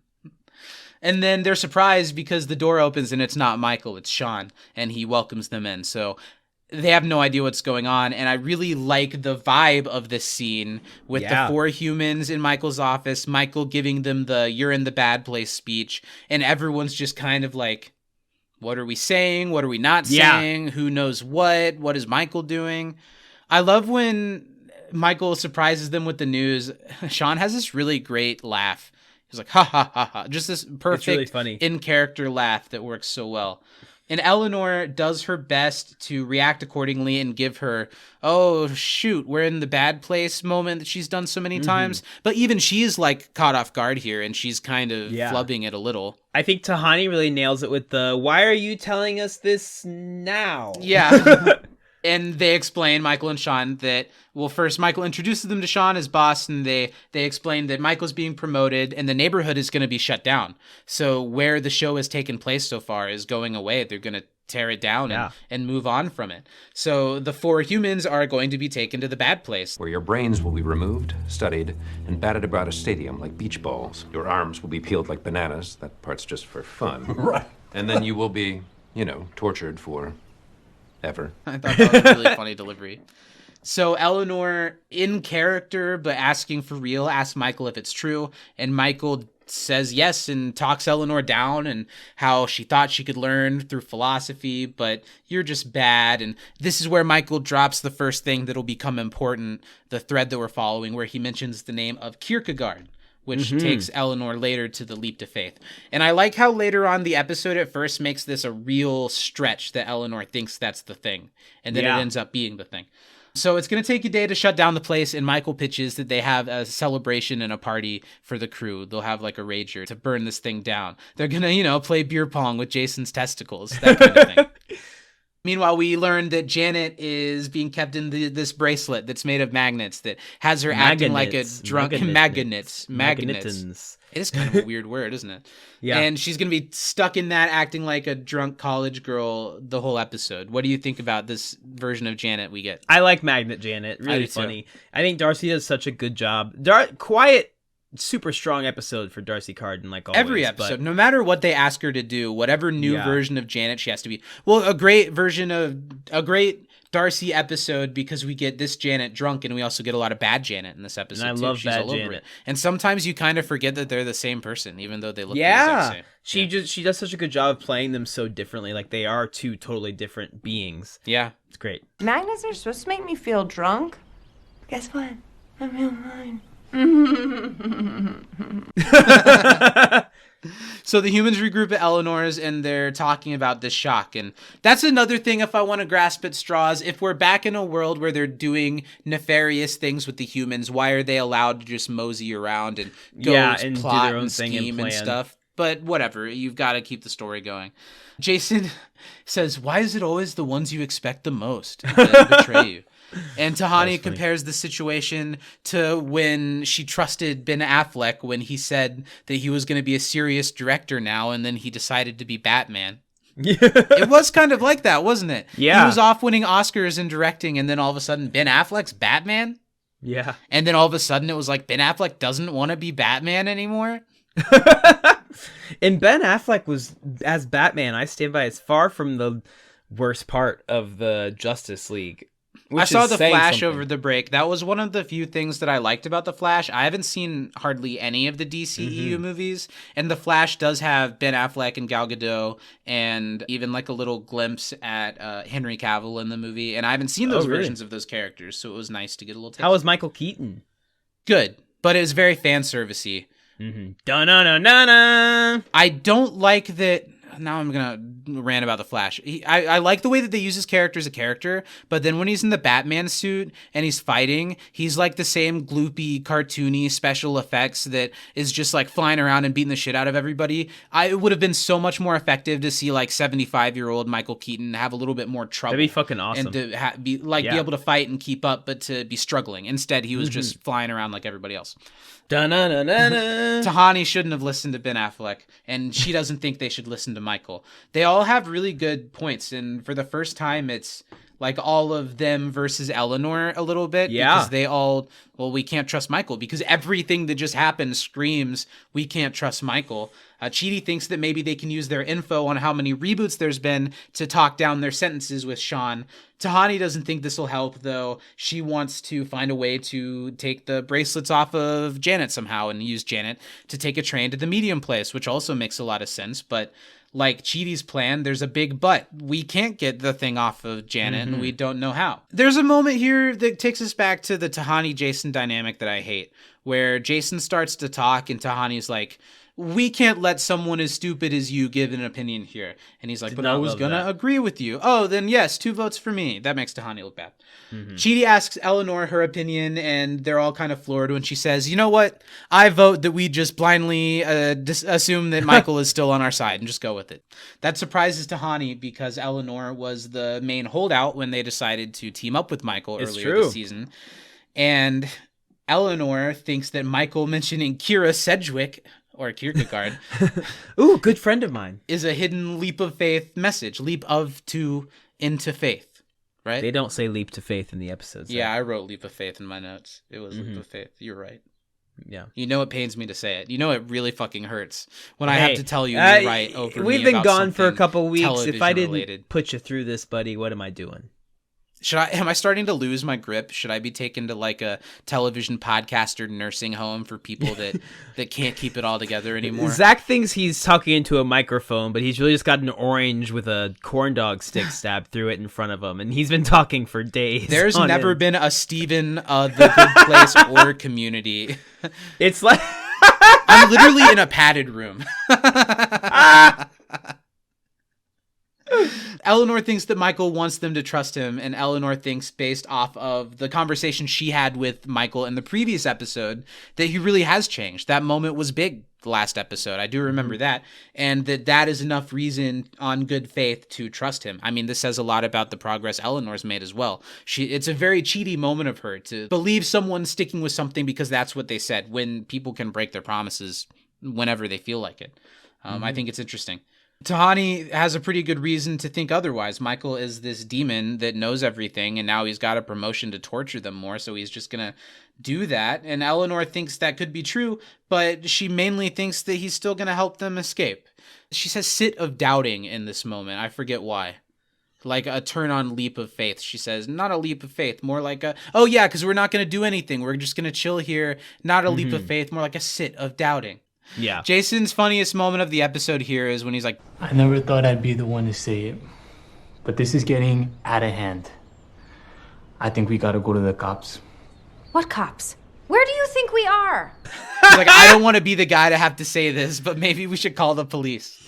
then they're surprised because the door opens and it's not Michael, it's Sean, and he welcomes them in. So they have no idea what's going on, and I really like the vibe of this scene with the four humans in Michael's office, Michael giving them the "you're in the bad place" speech, and everyone's just kind of like, what are we saying? What are we not saying? Who knows what? What is Michael doing? I love when Michael surprises them with the news. Sean has this really great laugh. He's like, ha, ha, ha, ha. Just this perfect really funny in-character laugh that works so well. And Eleanor does her best to react accordingly and give her, oh, shoot, we're in the bad place moment that she's done so many times. But even she's caught off guard here, and she's kind of flubbing it a little. I think Tahani really nails it with the, why are you telling us this now? Yeah. And they explain, Michael and Sean, that, well, first Michael introduces them to Sean as boss, and they explain that Michael's being promoted and the neighborhood is going to be shut down. So where the show has taken place so far is going away. They're going to tear it down and move on from it. So the four humans are going to be taken to the bad place, where your brains will be removed, studied, and batted about a stadium like beach balls. Your arms will be peeled like bananas. That part's just for fun. Right. And then you will be, tortured for ever. I thought that was a really funny delivery. So Eleanor, in character but asking for real, asks Michael if it's true, and Michael says yes and talks Eleanor down and how she thought she could learn through philosophy, but you're just bad. And this is where Michael drops the first thing that'll become important, the thread that we're following, where he mentions the name of Kierkegaard, which takes Eleanor later to the leap to faith. And I like how later on the episode at first makes this a real stretch that Eleanor thinks that's the thing, and then it ends up being the thing. So it's going to take a day to shut down the place, and Michael pitches that they have a celebration and a party for the crew. They'll have a rager to burn this thing down. They're going to, play beer pong with Jason's testicles, that kind of thing. Meanwhile, we learned that Janet is being kept in this bracelet that's made of magnets that has her acting like a drunk... Magnets. It is kind of a weird word, isn't it? Yeah. And she's going to be stuck in that acting like a drunk college girl the whole episode. What do you think about this version of Janet we get? I like Magnet Janet. Really funny. I think Darcy does such a good job. Quiet, super strong episode for Darcy Carden, like always. Every episode, no matter what they ask her to do, whatever new version of Janet she has to be. Well, a great Darcy episode, because we get this Janet drunk, and we also get a lot of bad Janet in this episode. And I too. love She's bad all over Janet. it. And sometimes you kind of forget that they're the same person, even though they look the exact same. She does such a good job of playing them so differently. Like they are two totally different beings. Yeah, it's great. Magnets are supposed to make me feel drunk. Guess what? I feel fine. So the humans regroup at Eleanor's, and they're talking about this shock. And that's another thing, if I want to grasp at straws, if we're back in a world where they're doing nefarious things with the humans, why are they allowed to just mosey around and go and plot do their own and thing scheme and and plan. stuff? But whatever, you've got to keep the story going. Jason says, why is it always the ones you expect the most that betray you? And Tahani compares the situation to when she trusted Ben Affleck when he said that he was going to be a serious director now, and then he decided to be Batman. It was kind of like that, wasn't it? Yeah. He was off winning Oscars and directing, and then all of a sudden Ben Affleck's Batman? Yeah. And then all of a sudden it was like Ben Affleck doesn't want to be Batman anymore? And Ben Affleck was as Batman, I stand by, is far from the worst part of the Justice League. I saw The Flash over the break. That was one of the few things that I liked about The Flash. I haven't seen hardly any of the DCEU movies, and The Flash does have Ben Affleck and Gal Gadot, and even like a little glimpse at Henry Cavill in the movie. And I haven't seen those versions of those characters, so it was nice to get a little taste. How was Michael Keaton? Good, but it was very fan servicey. Dun-dun-dun-dun-dun. I don't like that. Now I'm gonna rant about the Flash. I like the way that they use his character as a character, but then when he's in the Batman suit and he's fighting, he's like the same gloopy, cartoony special effects that is just like flying around and beating the shit out of everybody. It would have been so much more effective to see like 75-year-old Michael Keaton have a little bit more trouble. That'd be fucking awesome. And to be able to fight and keep up, but to be struggling. Instead, he was just flying around like everybody else. Tahani shouldn't have listened to Ben Affleck, and she doesn't think they should listen to Michael. They all have really good points, and for the first time, it's like all of them versus Eleanor a little bit. Yeah. Because they all, we can't trust Michael, because everything that just happened screams, we can't trust Michael. Chidi thinks that maybe they can use their info on how many reboots there's been to talk down their sentences with Sean. Tahani doesn't think this will help, though. She wants to find a way to take the bracelets off of Janet somehow and use Janet to take a train to the medium place, which also makes a lot of sense. But like Chidi's plan, there's a big but. We can't get the thing off of Janet, and we don't know how. There's a moment here that takes us back to the Tahani-Jason dynamic that I hate, where Jason starts to talk and Tahani's like, we can't let someone as stupid as you give an opinion here. And he's like, but I was going to agree with you. Oh, then yes, 2 votes for me. That makes Tahani look bad. Chidi asks Eleanor her opinion, and they're all kind of floored when she says, you know what? I vote that we just blindly assume that Michael is still on our side and just go with it. That surprises Tahani because Eleanor was the main holdout when they decided to team up with Michael earlier this season. And Eleanor thinks that Michael mentioning Kira Sedgwick or Kierkegaard Ooh, good friend of mine, is a hidden leap of faith message. Leap of to into faith, right? They don't say leap to faith in the episodes. Yeah, I wrote leap of faith in my notes. It was leap of faith. You're right. Yeah. You know it pains me to say it. You know it really fucking hurts when I have to tell you you're right over We've me been about gone for a something couple weeks. If I didn't television-related. put you through this, buddy, what am I doing? Am I starting to lose my grip? Should I be taken to like a television podcaster nursing home for people that can't keep it all together anymore? Zach thinks he's talking into a microphone, but he's really just got an orange with a corn dog stick stabbed through it in front of him, and he's been talking for days. There's on never end. been a Steven, The Good Place or Community. It's like I'm literally in a padded room. Eleanor thinks that Michael wants them to trust him, and Eleanor thinks, based off of the conversation she had with Michael in the previous episode, that he really has changed. That moment was big the last episode. I do remember that. And that is enough reason on good faith to trust him. I mean, this says a lot about the progress Eleanor's made as well. It's a very cheaty moment of her to believe someone sticking with something because that's what they said, when people can break their promises whenever they feel like it. I think it's interesting. Tahani has a pretty good reason to think otherwise. Michael is this demon that knows everything, and now he's got a promotion to torture them more, so he's just going to do that. And Eleanor thinks that could be true, but she mainly thinks that he's still going to help them escape. She says sit of doubting in this moment. I forget why. Like a turn-on leap of faith. She says, not a leap of faith, more like a, oh yeah, because we're not going to do anything. We're just going to chill here. Not a leap of faith, more like a sit of doubting. Yeah. Jason's funniest moment of the episode here is when he's like, I never thought I'd be the one to say it, but this is getting out of hand. I think we gotta go to the cops. What cops? Where do you think we are? he's like, I don't want to be the guy to have to say this, but maybe we should call the police.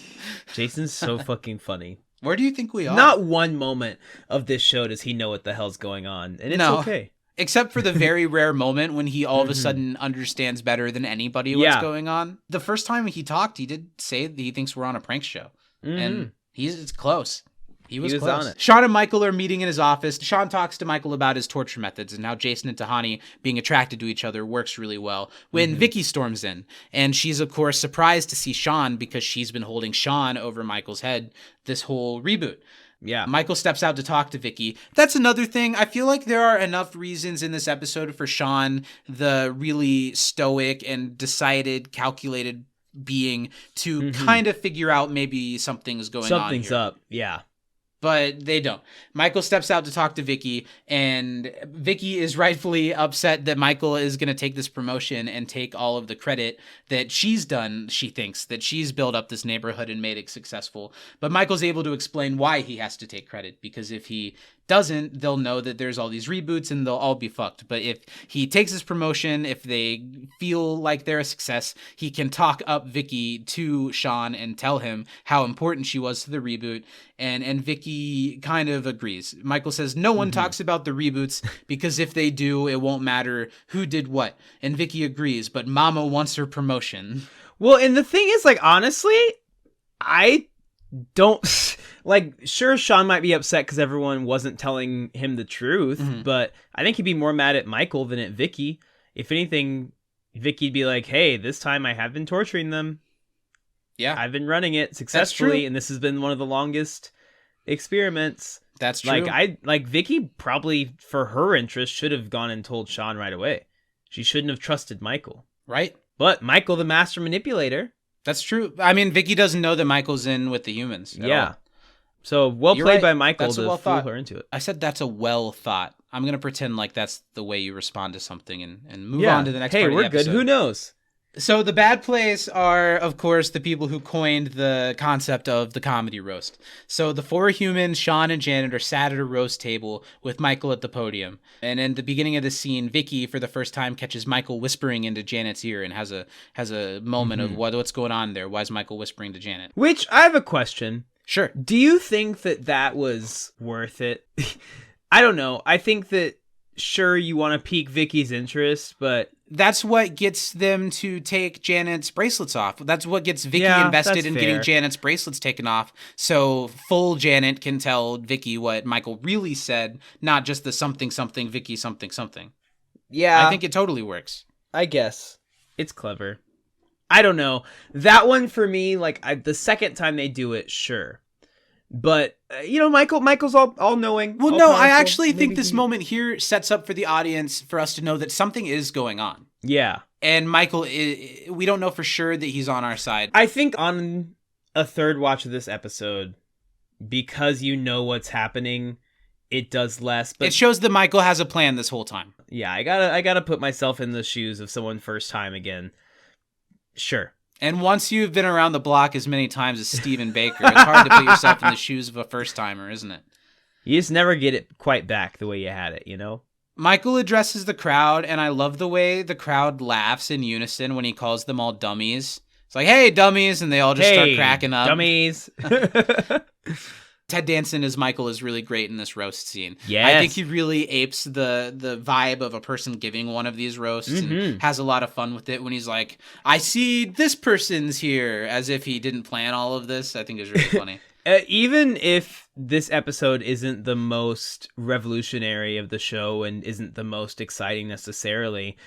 Jason's so fucking funny. Where do you think we are? Not one moment of this show does he know what the hell's going on, and it's okay. Except for the very rare moment when he all of a sudden understands better than anybody what's going on. The first time he talked, he did say that he thinks we're on a prank show. And it's close. He was close. on it. Sean and Michael are meeting in his office. Sean talks to Michael about his torture methods and how Jason and Tahani being attracted to each other works really well. When Vicky storms in, and she's, of course, surprised to see Sean because she's been holding Sean over Michael's head this whole reboot. Yeah. Michael steps out to talk to Vicky. That's another thing. I feel like there are enough reasons in this episode for Sean, the really stoic and decided, calculated being, to kind of figure out maybe something's going on here. Something's up, yeah. But they don't. Michael steps out to talk to Vicky, and Vicky is rightfully upset that Michael is going to take this promotion and take all of the credit that she's done. She thinks that she's built up this neighborhood and made it successful. But Michael's able to explain why he has to take credit, because if he doesn't, they'll know that there's all these reboots and they'll all be fucked. But if he takes his promotion, if they feel like they're a success, he can talk up Vicky to Sean and tell him how important she was to the reboot. And Vicky kind of agrees. Michael says no one talks about the reboots because if they do, it won't matter who did what. And Vicky agrees, but Mama wants her promotion. Well, and the thing is, like, honestly, I don't... Like, sure, Sean might be upset because everyone wasn't telling him the truth, but I think he'd be more mad at Michael than at Vicky. If anything, Vicky'd be like, hey, this time I have been torturing them. Yeah. I've been running it successfully, and this has been one of the longest experiments. That's true. Like Vicky probably, for her interest, should have gone and told Sean right away. She shouldn't have trusted Michael. Right? But Michael, the master manipulator. That's true. I mean, Vicky doesn't know that Michael's in with the humans. Yeah. So well You're played right. by Michael That's to fool her into it. I said that's a well thought. I'm going to pretend like that's the way you respond to something and move on to the next part of the we're episode. good. Who knows? So the bad plays are, of course, the people who coined the concept of the comedy roast. So the four humans, Sean and Janet, are sat at a roast table with Michael at the podium. And in the beginning of the scene, Vicky, for the first time, catches Michael whispering into Janet's ear and has a moment of what's going on there. Why is Michael whispering to Janet? Which, I have a question. Sure. Do you think that was worth it? I don't know. I think that, sure, you want to pique Vicky's interest, but... That's what gets them to take Janet's bracelets off. That's what gets Vicky Yeah, invested that's in fair. getting Janet's bracelets taken off. So full Janet can tell Vicky what Michael really said, not just the something, Vicky, something. Yeah. I think it totally works. I guess. It's clever. I don't know. That one for me, like, the second time they do it, sure. But, Michael's all knowing. Well, all no, I powerful. actually think Maybe this moment here sets up for the audience for us to know that something is going on. Yeah. And Michael, we don't know for sure that he's on our side. I think on a third watch of this episode, because you know what's happening, it does less. But it shows that Michael has a plan this whole time. yeah, I gotta put myself in the shoes of someone first time again. Sure. And once you've been around the block as many times as Stephen Baker, it's hard to put yourself in the shoes of a first-timer, isn't it? You just never get it quite back the way you had it, you know? Michael addresses the crowd, and I love the way the crowd laughs in unison when he calls them all dummies. It's like, hey, dummies, and they all just start cracking up. Dummies. Ted Danson as Michael is really great in this roast scene. Yes. I think he really apes the vibe of a person giving one of these roasts and has a lot of fun with it when he's like, I see this person's here, as if he didn't plan all of this. I think it's really funny. Even if this episode isn't the most revolutionary of the show and isn't the most exciting necessarily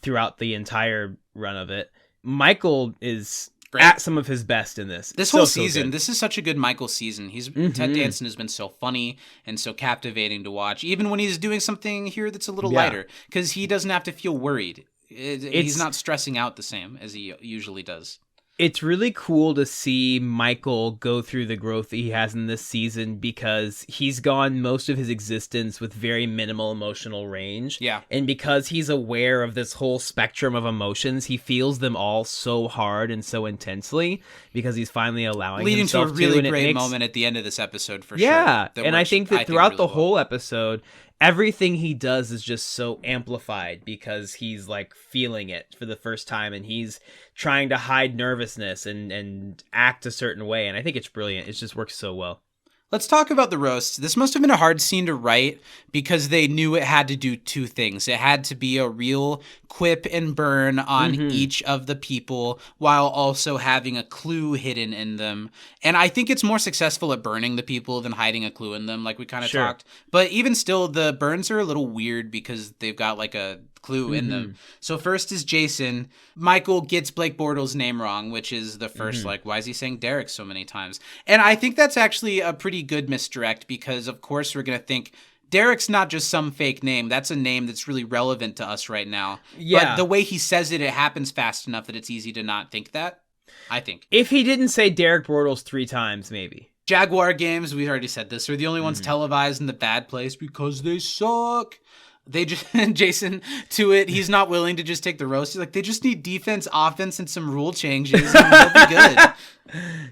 throughout the entire run of it, Michael is great. At some of his best in this. This whole season, this is such a good Michael season. Ted Danson has been so funny and so captivating to watch, even when he's doing something here that's a little lighter, because he doesn't have to feel worried. He's not stressing out the same as he usually does. It's really cool to see Michael go through the growth that he has in this season, because he's gone most of his existence with very minimal emotional range. Yeah. And because he's aware of this whole spectrum of emotions, he feels them all so hard and so intensely, because he's finally allowing leading to a himself really great moment at the end of this episode for sure. Yeah. And I think that throughout the whole episode, everything he does is just so amplified because he's like feeling it for the first time, and he's trying to hide nervousness and act a certain way. And I think it's brilliant. It just works so well. Let's talk about the roast. This must have been a hard scene to write because they knew it had to do two things. It had to be a real quip and burn on each of the people while also having a clue hidden in them. And I think it's more successful at burning the people than hiding a clue in them, like we kind of talked. But even still, the burns are a little weird because they've got like a clue in them. So first is Jason. Michael gets Blake Bortles' name wrong, which is the first, like, why is he saying Derek so many times? And I think that's actually a pretty good misdirect because, of course, we're going to think Derek's not just some fake name. That's a name that's really relevant to us right now. Yeah. But the way he says it, it happens fast enough that it's easy to not think that, I think. If he didn't say Derek Bortles 3 times, maybe. Jaguar games, we already said this, are the only ones televised in the bad place because they suck. They just, Jason, to it, he's not willing to just take the roast. He's like, they just need defense, offense, and some rule changes, and they'll be good.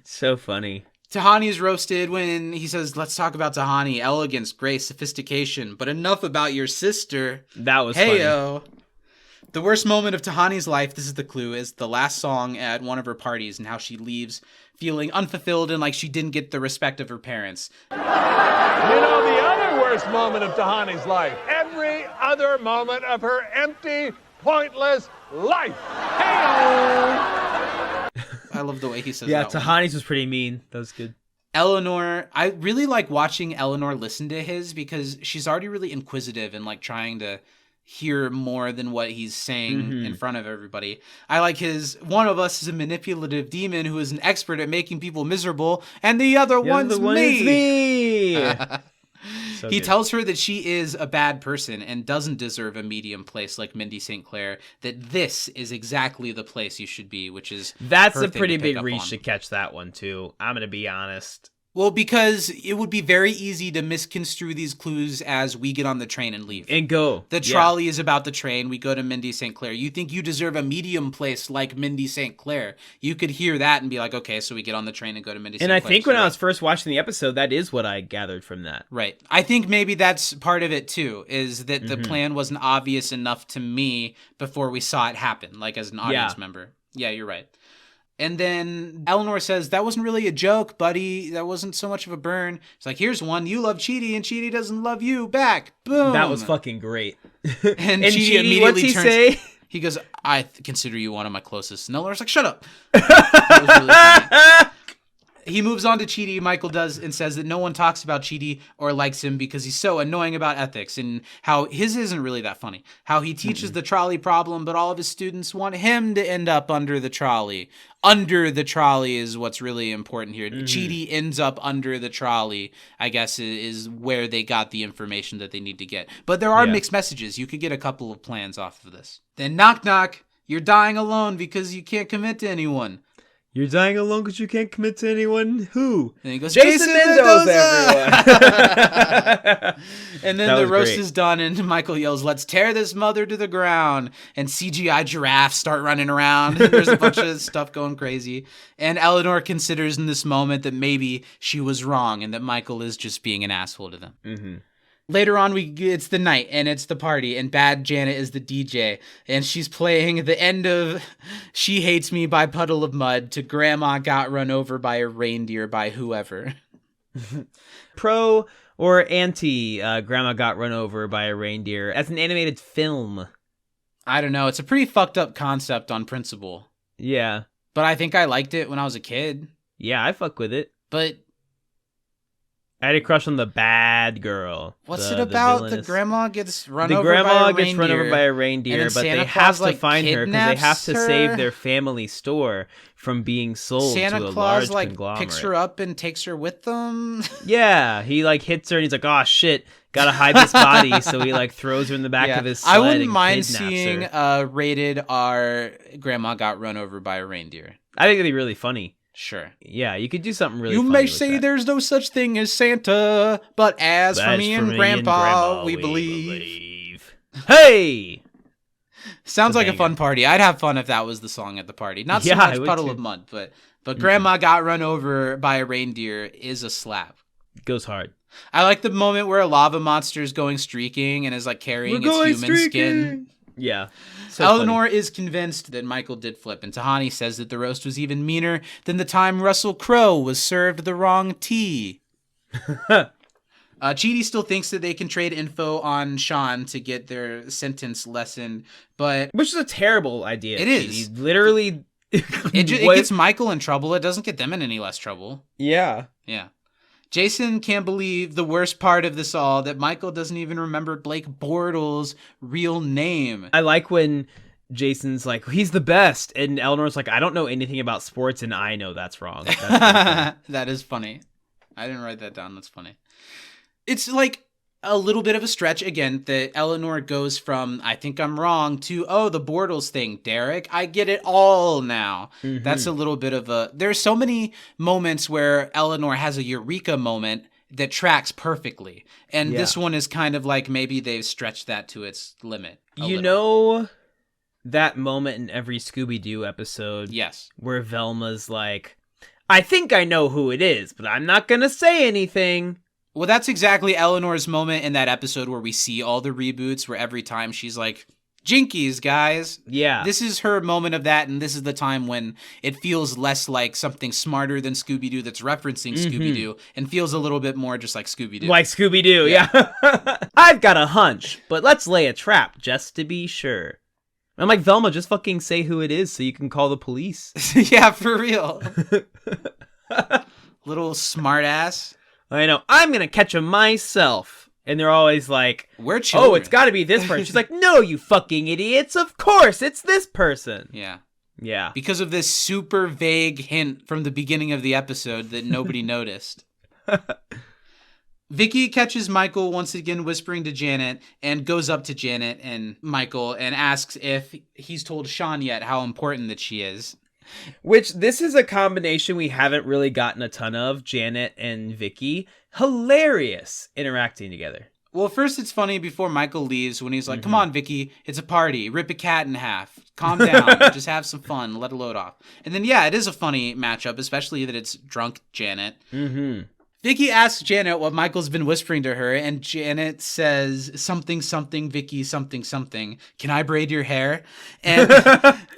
So funny. Tahani is roasted when he says, let's talk about Tahani, elegance, grace, sophistication, but enough about your sister. That was Hey-o. The worst moment of Tahani's life, this is the clue, is the last song at one of her parties and how she leaves feeling unfulfilled and like she didn't get the respect of her parents. You know, the other worst moment of Tahani's life, every other moment of her empty, pointless life. I love the way he says Yeah, that one. Tahani's was pretty mean. That was good. Eleanor, I really like watching Eleanor listen to his because she's already really inquisitive and like trying to hear more than what he's saying in front of everybody. I like his, one of us is a manipulative demon who is an expert at making people miserable, and the other one's me. So he good. tells her that she is a bad person and doesn't deserve a medium place like Mindy St. Clair, that this is exactly the place you should be, which is That's her a thing pretty to pick big up reach on. to catch that one, too. I'm going to be honest. Well, because it would be very easy to misconstrue these clues as we get on the train and leave. And go. The trolley is about the train. We go to Mindy St. Clair. You think you deserve a medium place like Mindy St. Clair. You could hear that and be like, okay, so we get on the train and go to Mindy St. Clair. And I think when I was first watching the episode, that is what I gathered from that. Right. I think maybe that's part of it too, is that the plan wasn't obvious enough to me before we saw it happen, like as an audience member. Yeah, you're right. And then Eleanor says, that wasn't really a joke, buddy. That wasn't so much of a burn. It's like, here's one. You love Chidi, and Chidi doesn't love you back. Boom. That was fucking great. And Chidi, Chidi immediately what's he turns. say? He goes, I consider you one of my closest. And Eleanor's like, shut up. That was really funny. He moves on to Chidi, Michael does, and says that no one talks about Chidi or likes him because he's so annoying about ethics, and how his isn't really that funny. How he teaches the trolley problem, but all of his students want him to end up under the trolley. Under the trolley is what's really important here. Chidi ends up under the trolley, I guess, is where they got the information that they need to get. But there are mixed messages. You could get a couple of plans off of this. Then knock knock, you're dying alone because you can't commit to anyone. You're dying alone because you can't commit to anyone. Who? And he goes, Jason Mendoza, everyone. And then the roast is done, and Michael yells, let's tear this mother to the ground. And CGI giraffes start running around. There's a bunch of stuff going crazy. And Eleanor considers in this moment that maybe she was wrong and that Michael is just being an asshole to them. Mm-hmm. Later on, it's the night, and it's the party, and Bad Janet is the DJ, and she's playing the end of She Hates Me by Puddle of Mud to Grandma Got Run Over by a Reindeer by Whoever. Pro or anti Grandma Got Run Over by a Reindeer as an animated film? I don't know. It's a pretty fucked up concept on principle. Yeah. But I think I liked it when I was a kid. Yeah, I fuck with it. But I had a crush on the bad girl. What's it about? The grandma gets run over by a reindeer. The grandma gets run over by a reindeer, but Santa they have Claus, to find her because they have to her. save their family store from being sold Santa to a Claus large conglomerate. picks her up and takes her with them. Yeah, he hits her and he's like, "Oh shit, gotta hide this body." So he throws her in the back of his sled. I wouldn't and mind kidnaps seeing her. rated R Grandma Got Run Over by a Reindeer. I think it'd be really funny. Sure. Yeah, you could do something really You funny may with say that. there's no such thing as Santa, but as for me and Grandpa, we believe. Hey! Sounds like a fun party. I'd have fun if that was the song at the party. Not so much Puddle of Mud, but Grandma Got Run Over by a Reindeer is a slap. Goes hard. I like the moment where a lava monster is going streaking and is carrying its human skin. Yeah. So Eleanor is convinced that Michael did flip, and Tahani says that the roast was even meaner than the time Russell Crowe was served the wrong tea. Chidi still thinks that they can trade info on Sean to get their sentence lessened, but... Which is a terrible idea. It is. Literally... it gets Michael in trouble. It doesn't get them in any less trouble. Yeah. Yeah. Jason can't believe the worst part of this all, that Michael doesn't even remember Blake Bortles' real name. I like when Jason's like, he's the best, and Eleanor's like, I don't know anything about sports, and I know that's wrong. That's that is funny. I didn't write that down. That's funny. It's a little bit of a stretch, again, that Eleanor goes from, I think I'm wrong, to, oh, the Bortles thing, Derek. I get it all now. Mm-hmm. That's a little bit of a... There's so many moments where Eleanor has a eureka moment that tracks perfectly. And this one is kind of maybe they've stretched that to its limit. You know that moment in every Scooby-Doo episode? Yes. Where Velma's like, I think I know who it is, but I'm not going to say anything. Well, that's exactly Eleanor's moment in that episode where we see all the reboots, where every time she's like, Jinkies, guys. Yeah. This is her moment of that, and this is the time when it feels less like something smarter than Scooby-Doo that's referencing Scooby-Doo, and feels a little bit more just like Scooby-Doo. Like Scooby-Doo, yeah. I've got a hunch, but let's lay a trap just to be sure. I'm like, Velma, just fucking say who it is so you can call the police. Yeah, for real. Little smart ass. I know. I'm going to catch him myself. And they're always like, we're children. Oh, it's got to be this person. She's like, no, you fucking idiots. Of course, it's this person. Yeah. Yeah. Because of this super vague hint from the beginning of the episode that nobody noticed. Vicky catches Michael once again whispering to Janet and goes up to Janet and Michael and asks if he's told Sean yet how important that she is. Which, this is a combination we haven't really gotten a ton of, Janet and Vicky. Hilarious interacting together. Well, first it's funny before Michael leaves when he's like, come on, Vicky, it's a party. Rip a cat in half. Calm down. Just have some fun. Let a load off. And then, yeah, it is a funny matchup, especially that it's drunk Janet. Mm-hmm. Vicky asks Janet what Michael's been whispering to her, and Janet says, something, Vicky, something. Can I braid your hair? And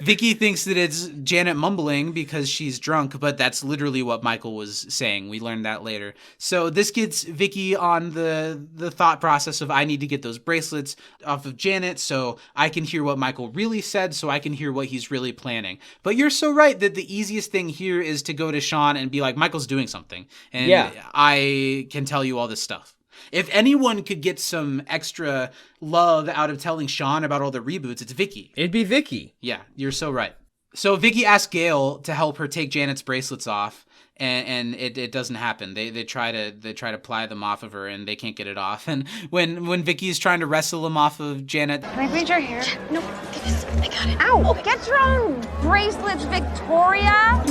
Vicky thinks that it's Janet mumbling because she's drunk, but that's literally what Michael was saying. We learned that later. So this gets Vicky on the thought process of, I need to get those bracelets off of Janet so I can hear what Michael really said, so I can hear what he's really planning. But you're so right that the easiest thing here is to go to Sean and be like, Michael's doing something. And yeah. I can tell you all this stuff. If anyone could get some extra love out of telling Sean about all the reboots, it's Vicky. It'd be Vicky. Yeah, you're so right. So Vicky asks Gail to help her take Janet's bracelets off, and it doesn't happen. They try to ply them off of her, and they can't get it off. And when Vicky's trying to wrestle them off of Janet, can I braid your hair? No, I got it. Ow! Get your own bracelets, Victoria.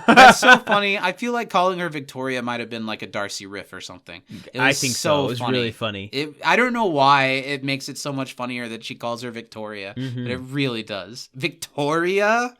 That's so funny. I feel like calling her Victoria might have been like a Darcy riff or something. I think so. It was really funny. I don't know why it makes it so much funnier that she calls her Victoria, but it really does. Victoria?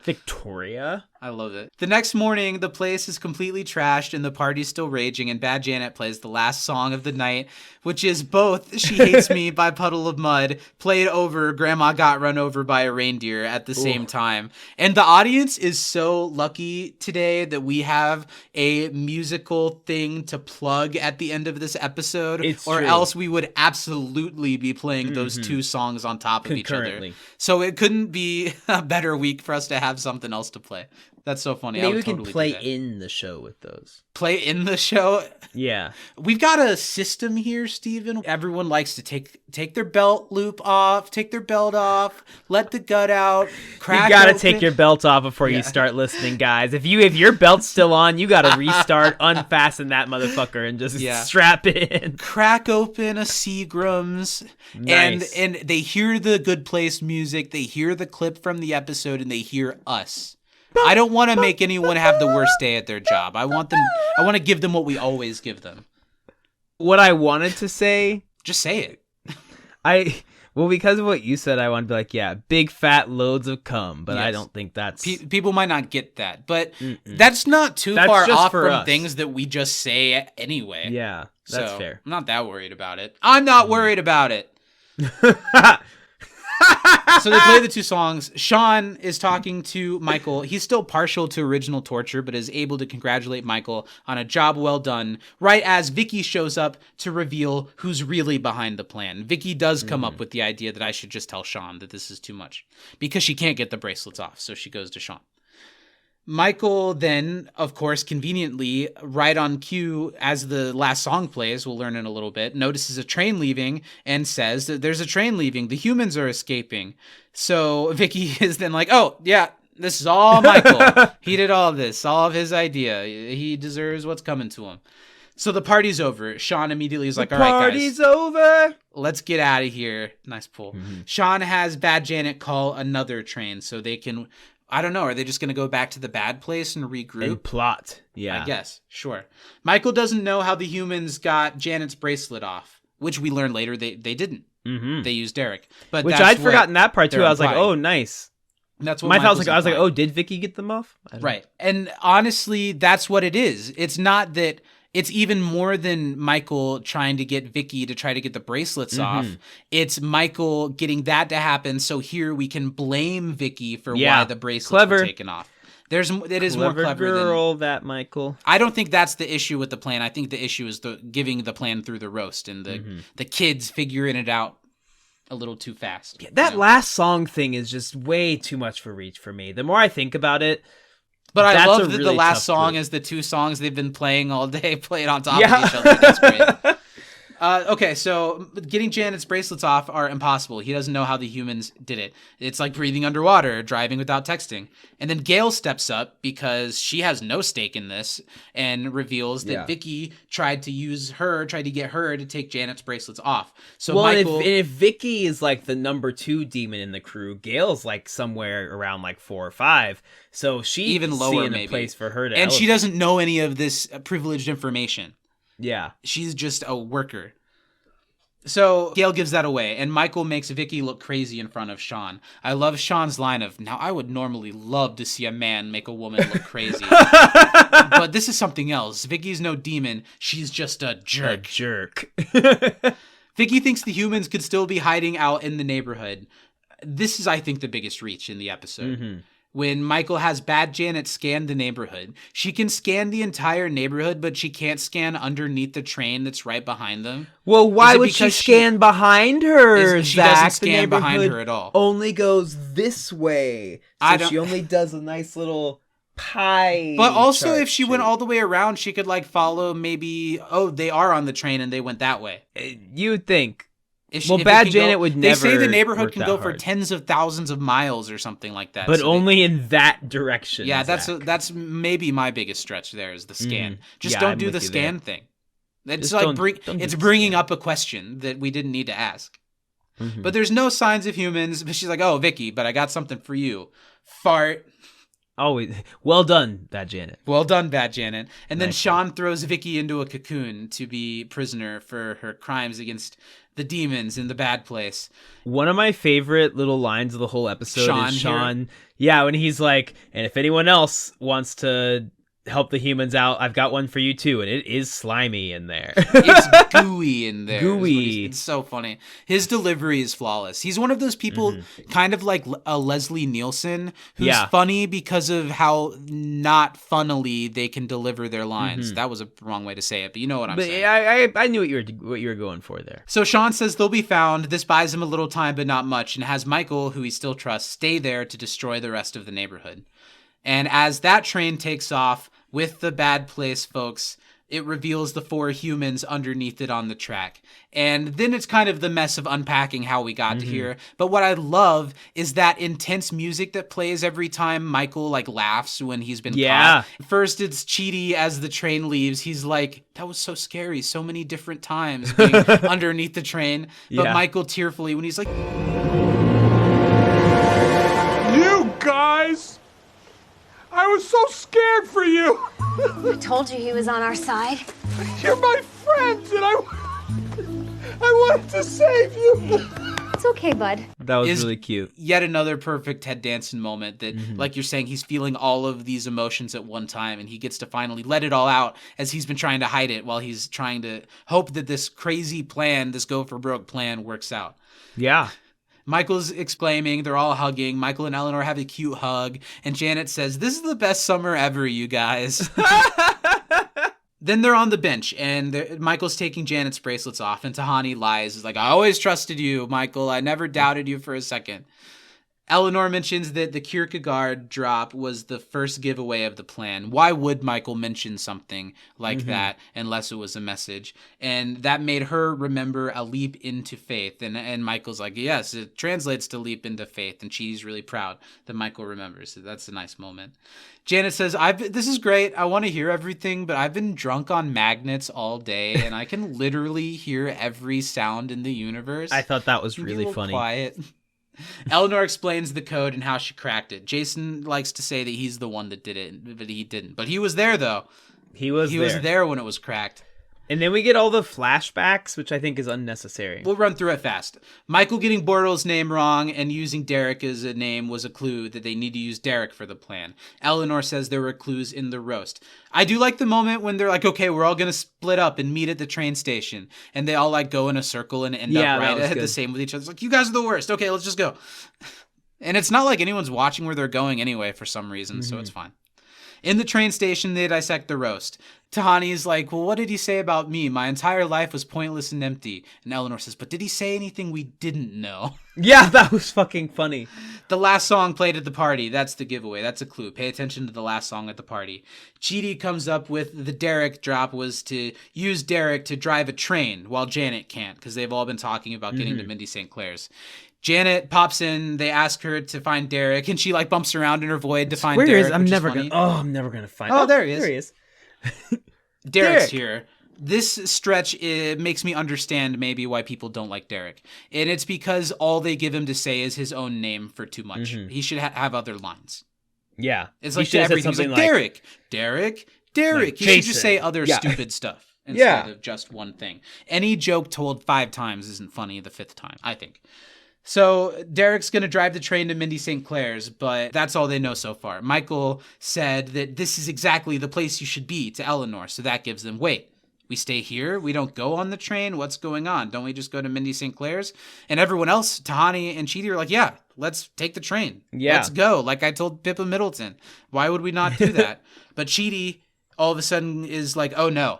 I love it. The next morning, the place is completely trashed and the party's still raging, and Bad Janet plays the last song of the night, which is both She Hates Me by Puddle of Mud, played over Grandma Got Run Over by a reindeer at the same time. And the audience is so lucky today that we have a musical thing to plug at the end of this episode, or true. else we would absolutely be playing those two songs on top of each other. Concurrently. So it couldn't be a better week for us to have something else to play. That's so funny. Maybe we can play in the show with those. Play in the show? Yeah. We've got a system here, Steven. Everyone likes to take their belt loop off, take their belt off, let the gut out, crack You gotta open. take your belt off before you start listening, guys. If your belt's still on, you gotta restart, unfasten that motherfucker, and just strap it in. Crack open a Seagram's, Nice. and they hear the Good Place music, they hear the clip from the episode, and they hear us. I don't want to make anyone have the worst day at their job. I want to give them what we always give them. What I wanted to say, Just say it. because of what you said, I want to be like, yeah, big fat loads of cum, but I Yes. don't think that's... People might not get that, but that's not too That's far just off for from us. things that we just say anyway. Yeah, that's So, fair. I'm not that worried about it. I'm not worried about it. So they play the two songs. Sean is talking to Michael. He's still partial to original torture, but is able to congratulate Michael on a job well done, right as Vicky shows up to reveal who's really behind the plan. Vicky does come up with the idea that I should just tell Sean that this is too much, because she can't get the bracelets off, so she goes to Sean. Michael then, of course, conveniently, right on cue as the last song plays, we'll learn in a little bit, notices a train leaving and says that there's a train leaving. The humans are escaping. So Vicky is then like, oh, yeah, this is all Michael. He did all this, all of his idea. He deserves what's coming to him. So the party's over. Sean immediately is like, all right, guys. Party's over! Let's get out of here. Nice pull. Sean has Bad Janet call another train so they can... I don't know. Are they just going to go back to the bad place and regroup? And plot. Yeah. I guess. Sure. Michael doesn't know how the humans got Janet's bracelet off, which we learned later they didn't. Mm-hmm. They used Derek. But Which that's I'd what forgotten that part too. they're I was like, implying. oh, nice. That's what My thought was Michael's like, implying. oh, did Vicky get them off? I don't Right. And honestly, that's what it is. It's not that... It's even more than Michael trying to get Vicky to try to get the bracelets off. It's Michael getting that to happen, so here we can blame Vicky for why the bracelets were taken off. It is more clever girl, than that Michael. I don't think that's the issue with the plan. I think the issue is giving the plan through the roast and the kids figuring it out a little too fast. Yeah, that last song thing is just way too much for reach for me. The more I think about it, but I that's love a that the really last tough song group. is the two songs they've been playing all day, played on top of each other. That's great. Okay, so getting Janet's bracelets off are impossible. He doesn't know how the humans did it. It's like breathing underwater, driving without texting. And then Gail steps up because she has no stake in this and reveals that Vicky tried to get her to take Janet's bracelets off. So Michael... if Vicky is like the number 2 demon in the crew, Gail's like somewhere around like 4 or 5. So she even lower, seeing maybe. a place for her to And she elevate. doesn't know any of this privileged information. Yeah. She's just a worker. So Gail gives that away, and Michael makes Vicky look crazy in front of Sean. I love Sean's line of, now I would normally love to see a man make a woman look crazy. But this is something else. Vicky's no demon. She's just a jerk. A jerk. Vicky thinks the humans could still be hiding out in the neighborhood. This is, I think, the biggest reach in the episode. When Michael has Bad Janet scan the neighborhood. She can scan the entire neighborhood, but she can't scan underneath the train that's right behind them. Well, why Is it would she because scan behind her, She Zach? doesn't scan The behind neighborhood her at all. only goes this way. So she only does a nice little pie. But also, chart if she went all the way around, she could like follow maybe, they are on the train and they went that way. You would think. If Bad Janet would never. They say the neighborhood work can that go for hard. tens of thousands of miles or something like that. But So only in that direction. Yeah, Zach. that's maybe my biggest stretch there is the scan. Just Yeah, don't I'm do with the you scan there. thing. It's Just like don't do it's the bringing scan. up a question that we didn't need to ask. But there's no signs of humans. But she's like, oh, Vicky, but I got something for you. Fart. Always. Well done, Bad Janet. Well done, Bad Janet. And then Nice Sean throws Vicky into a cocoon to be prisoner for her crimes against the demons in the bad place. One of my favorite little lines of the whole episode Sean is here? Sean. Yeah, when he's like, and if anyone else wants to help the humans out. I've got one for you too, and it is slimy in there. It's gooey in there. Gooey. It's so funny. His delivery is flawless. He's one of those people, kind of like a Leslie Nielsen, who's funny because of how not funnily they can deliver their lines. That was a wrong way to say it, but you know what I'm saying. I knew what you were going for there. So Sean says they'll be found. This buys him a little time, but not much, and has Michael, who he still trusts, stay there to destroy the rest of the neighborhood. And as that train takes off with the bad place folks, it reveals the 4 humans underneath it on the track. And then it's kind of the mess of unpacking how we got to here. But what I love is that intense music that plays every time Michael like laughs when he's been caught. First it's Chidi as the train leaves. He's like, that was so scary. So many different times being underneath the train. But Michael tearfully when he's like, You guys! I was so scared for you! I told you he was on our side. You're my friends, and I wanted to save you! It's okay, bud. That was really cute. Yet another perfect Ted Danson moment that, like you're saying, he's feeling all of these emotions at one time, and he gets to finally let it all out as he's been trying to hide it while he's trying to hope that this crazy plan, this go-for-broke plan, works out. Yeah. Michael's exclaiming, they're all hugging. Michael and Eleanor have a cute hug, and Janet says, this is the best summer ever, you guys. Then they're on the bench, and Michael's taking Janet's bracelets off, and Tahani lies. He's like, I always trusted you, Michael. I never doubted you for a second. Eleanor mentions that the Kierkegaard drop was the first giveaway of the plan. Why would Michael mention something like that unless it was a message? And that made her remember a leap into faith. And Michael's like, yes, it translates to leap into faith. And she's really proud that Michael remembers. So that's a nice moment. Janet says, this is great. I want to hear everything, but I've been drunk on magnets all day, and I can literally hear every sound in the universe. I thought that was really funny. Quiet. Eleanor explains the code and how she cracked it. Jason likes to say that he's the one that did it, but he didn't. But he was there, though. He was there when it was cracked. And then we get all the flashbacks, which I think is unnecessary. We'll run through it fast. Michael getting Bortles' name wrong and using Derek as a name was a clue that they need to use Derek for the plan. Eleanor says there were clues in the roast. I do like the moment when they're like, okay, we're all going to split up and meet at the train station. And they all like go in a circle and end up right at the same with each other. It's like, you guys are the worst. Okay, let's just go. And it's not like anyone's watching where they're going anyway for some reason, so it's fine. In the train station, they dissect the roast. Tahani's like, well, what did he say about me? My entire life was pointless and empty. And Eleanor says, but did he say anything we didn't know? Yeah, that was fucking funny. The last song played at the party. That's the giveaway. That's a clue. Pay attention to the last song at the party. Chidi comes up with the Derek drop was to use Derek to drive a train while Janet can't because they've all been talking about getting to Mindy St. Clair's. Janet pops in. They ask her to find Derek, and she like bumps around in her void to find Derek. Where is? I'm never gonna find. Oh, there he is. There he is. Derek's here. This stretch makes me understand maybe why people don't like Derek, and it's because all they give him to say is his own name for too much. He should have other lines. Yeah, it's like everything. He's like Derek. Like, he should just say other stupid stuff instead of just one thing. Any joke told 5 times isn't funny the 5th time, I think. So Derek's going to drive the train to Mindy St. Clair's, but that's all they know so far. Michael said that this is exactly the place you should be to Eleanor, so that gives them, wait, we stay here? We don't go on the train? What's going on? Don't we just go to Mindy St. Clair's? And everyone else, Tahani and Chidi, are like, yeah, let's take the train. Yeah. Let's go, like I told Pippa Middleton. Why would we not do that? But Chidi all of a sudden is like, oh no,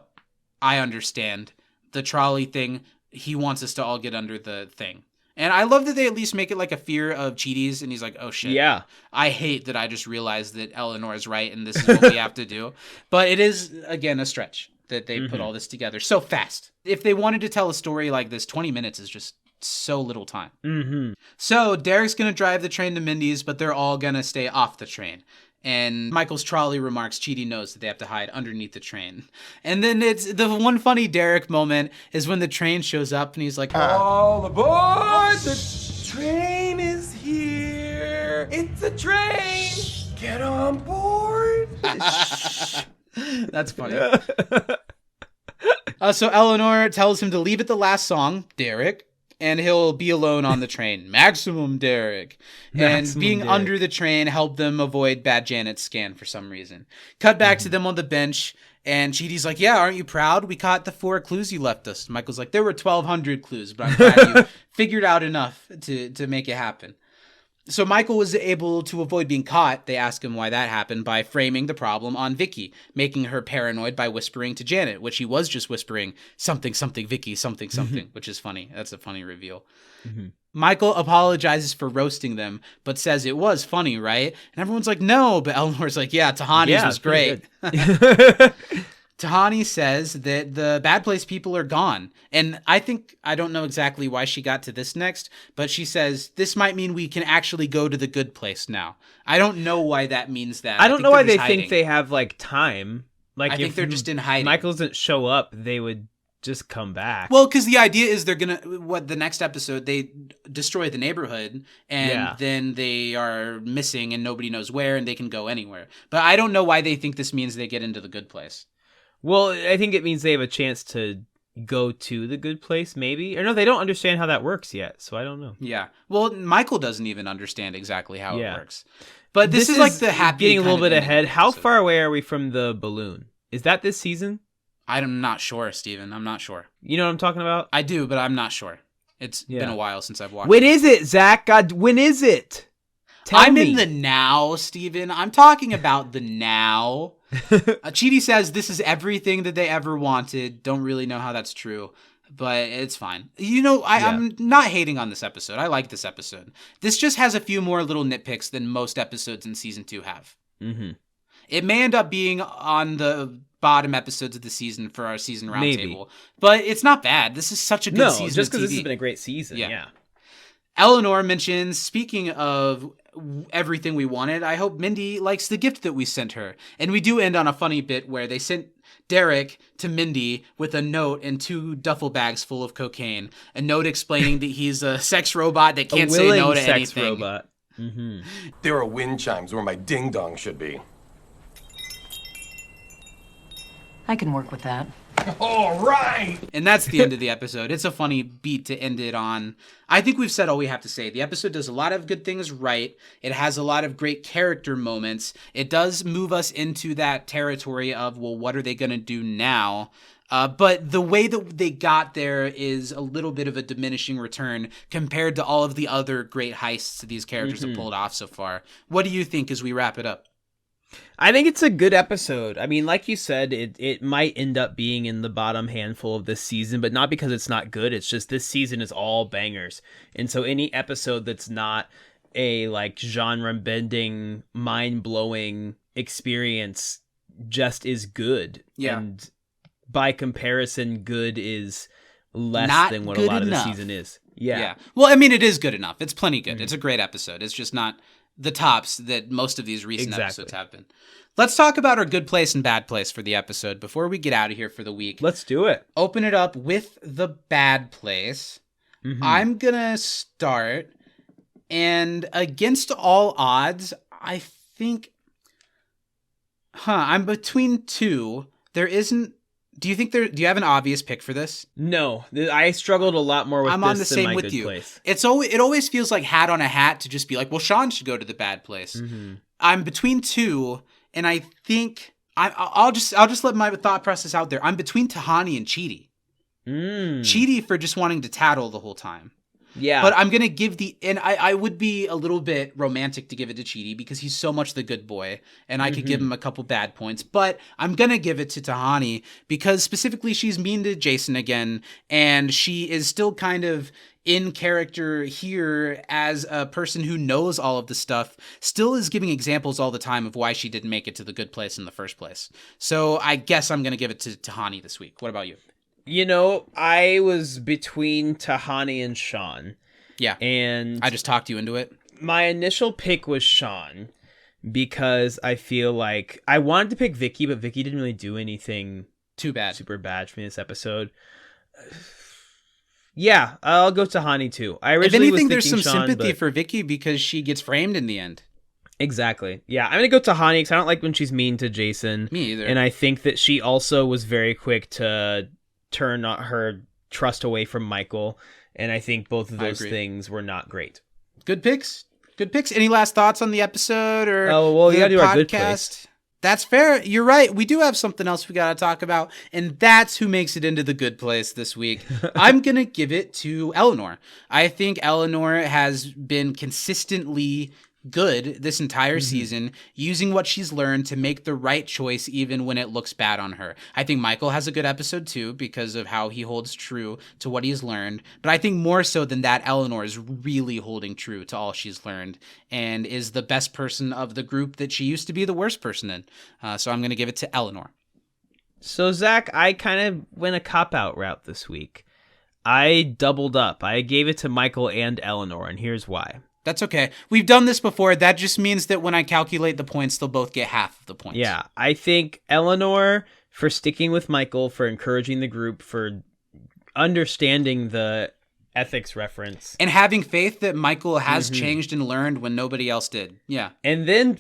I understand. The trolley thing, he wants us to all get under the thing. And I love that they at least make it like a fear of Chidi's, and he's like, oh shit. Yeah. I hate that I just realized that Eleanor is right and this is what we have to do. But it is, again, a stretch that they put all this together so fast. If they wanted to tell a story like this, 20 minutes is just so little time. So Derek's going to drive the train to Mindy's, but they're all going to stay off the train. And Michael's trolley remarks Chidi knows that they have to hide underneath the train. And then it's the one funny Derek moment is when the train shows up and he's like, all aboard, the train is here. It's a train. Get on board. That's funny. So Eleanor tells him to leave at the last song, Derek. and he'll be alone on the train. Maximum Derek. And Maximum being Derek. under the train helped them avoid Bad Janet's scan for some reason. Cut back to them on the bench, and Chidi's like, yeah, aren't you proud? We caught the 4 clues you left us. Michael's like, there were 1,200 clues, but I'm glad you figured out enough to make it happen. So Michael was able to avoid being caught. They ask him why that happened by framing the problem on Vicky, making her paranoid by whispering to Janet, which he was just whispering, something, something, Vicky, something, something, which is funny. That's a funny reveal. Michael apologizes for roasting them, but says it was funny, right? And everyone's like, no, but Eleanor's like, yeah, Tahani's was great. Tahani says that the Bad Place people are gone. And I don't know exactly why she got to this next, but she says this might mean we can actually go to the good place now. I don't know why that means that. I don't know why they think they have like time. Like I think they're just in hiding. Michael doesn't show up, they would just come back. Well, because the idea is they're gonna the next episode they destroy the neighborhood and then they are missing and nobody knows where and they can go anywhere. But I don't know why they think this means they get into the good place. Well, I think it means they have a chance to go to the good place, maybe. Or no, they don't understand how that works yet, so I don't know. Yeah. Well, Michael doesn't even understand exactly how it works. But this is like the happy getting a little kind bit of ahead. How episode. far away are we from the balloon? Is that this season? I'm not sure, Steven. I'm not sure. You know what I'm talking about? I do, but I'm not sure. It's been a while since I've watched When it. is it, Zach? God, when is it? I'm in the now, Steven. I'm talking about the now. Chidi says this is everything that they ever wanted. Don't really know how that's true, but it's fine. You know, I'm not hating on this episode. I like this episode. This just has a few more little nitpicks than most episodes in season 2 have. Mm-hmm. It may end up being on the bottom episodes of the season for our season roundtable, but it's not bad. This is such a good season. Just of because TV. this has been a great season. Yeah. Eleanor mentions, speaking of everything we wanted, I hope Mindy likes the gift that we sent her. And we do end on a funny bit where they sent Derek to Mindy with a note and 2 duffel bags full of cocaine. A note explaining that he's a sex robot that can't say no to sex anything. Robot. Mm-hmm. There are wind chimes where my ding dong should be. I can work with that. All right. And that's the end of the episode. It's a funny beat to end it on. I think we've said all we have to say. The episode does a lot of good things right. It has a lot of great character moments. It does move us into that territory of, well, what are they going to do now? But the way that they got there is a little bit of a diminishing return compared to all of the other great heists these characters have pulled off so far. What do you think as we wrap it up? I think it's a good episode. I mean, like you said, it might end up being in the bottom handful of this season, but not because it's not good. It's just this season is all bangers. And so any episode that's not a like genre-bending, mind-blowing experience just is good. Yeah. And by comparison, good is less Not than what a good lot enough. of the season is. Yeah. Well, I mean, it is good enough. It's plenty good. It's a great episode. It's just not the tops that most of these recent episodes have been. Let's talk about our good place and bad place for the episode before we get out of here for the week. Let's do it. Open it up with the bad place. I'm going to start. And against all odds, I think... I'm between 2. There isn't... Do you have an obvious pick for this? No, I struggled a lot more with I'm this on the than same my with good you. place. It always feels like hat on a hat to just be like, well, Sean should go to the bad place. I'm between 2, and I think I'll just let my thought process out there. I'm between Tahani and Chidi. Chidi for just wanting to tattle the whole time. Yeah. But I'm going to give I would be a little bit romantic to give it to Chidi because he's so much the good boy and I could give him a couple bad points, but I'm going to give it to Tahani because specifically she's mean to Jason again and she is still kind of in character here as a person who knows all of the stuff, still is giving examples all the time of why she didn't make it to the good place in the first place. So I guess I'm going to give it to Tahani this week. What about you? You know, I was between Tahani and Sean. Yeah. And I just talked you into it. My initial pick was Sean because I feel like I wanted to pick Vicky, but Vicky didn't really do anything too bad, super bad for me this episode. Yeah, I'll go Tahani too. I originally if anything, was there's some Sean, sympathy but... for Vicky because she gets framed in the end. Exactly. Yeah, I'm going to go Tahani because I don't like when she's mean to Jason. Me either. And I think that she also was very quick to turn her trust away from Michael And I think both of those agree. things were not great. Good picks. Good picks. Any last thoughts on the episode or Oh, well, the you gotta do podcast? our good place. That's fair. You're right. We do have something else we got to talk about, and that's who makes it into the good place this week. I'm going to give it to Eleanor. I think Eleanor has been consistently good this entire season, using what she's learned to make the right choice even when it looks bad on her. I think Michael has a good episode too because of how he holds true to what he's learned, but I think more so than that, Eleanor is really holding true to all she's learned and is the best person of the group that she used to be the worst person in. So I'm going to give it to Eleanor. So, Zach, I kind of went a cop-out route this week. I doubled up. I gave it to Michael and Eleanor, and here's why. That's okay. We've done this before. That just means that when I calculate the points, they'll both get half of the points. Yeah, I think Eleanor for sticking with Michael, for encouraging the group, for understanding the ethics reference. And having faith that Michael has changed and learned when nobody else did. Yeah. And then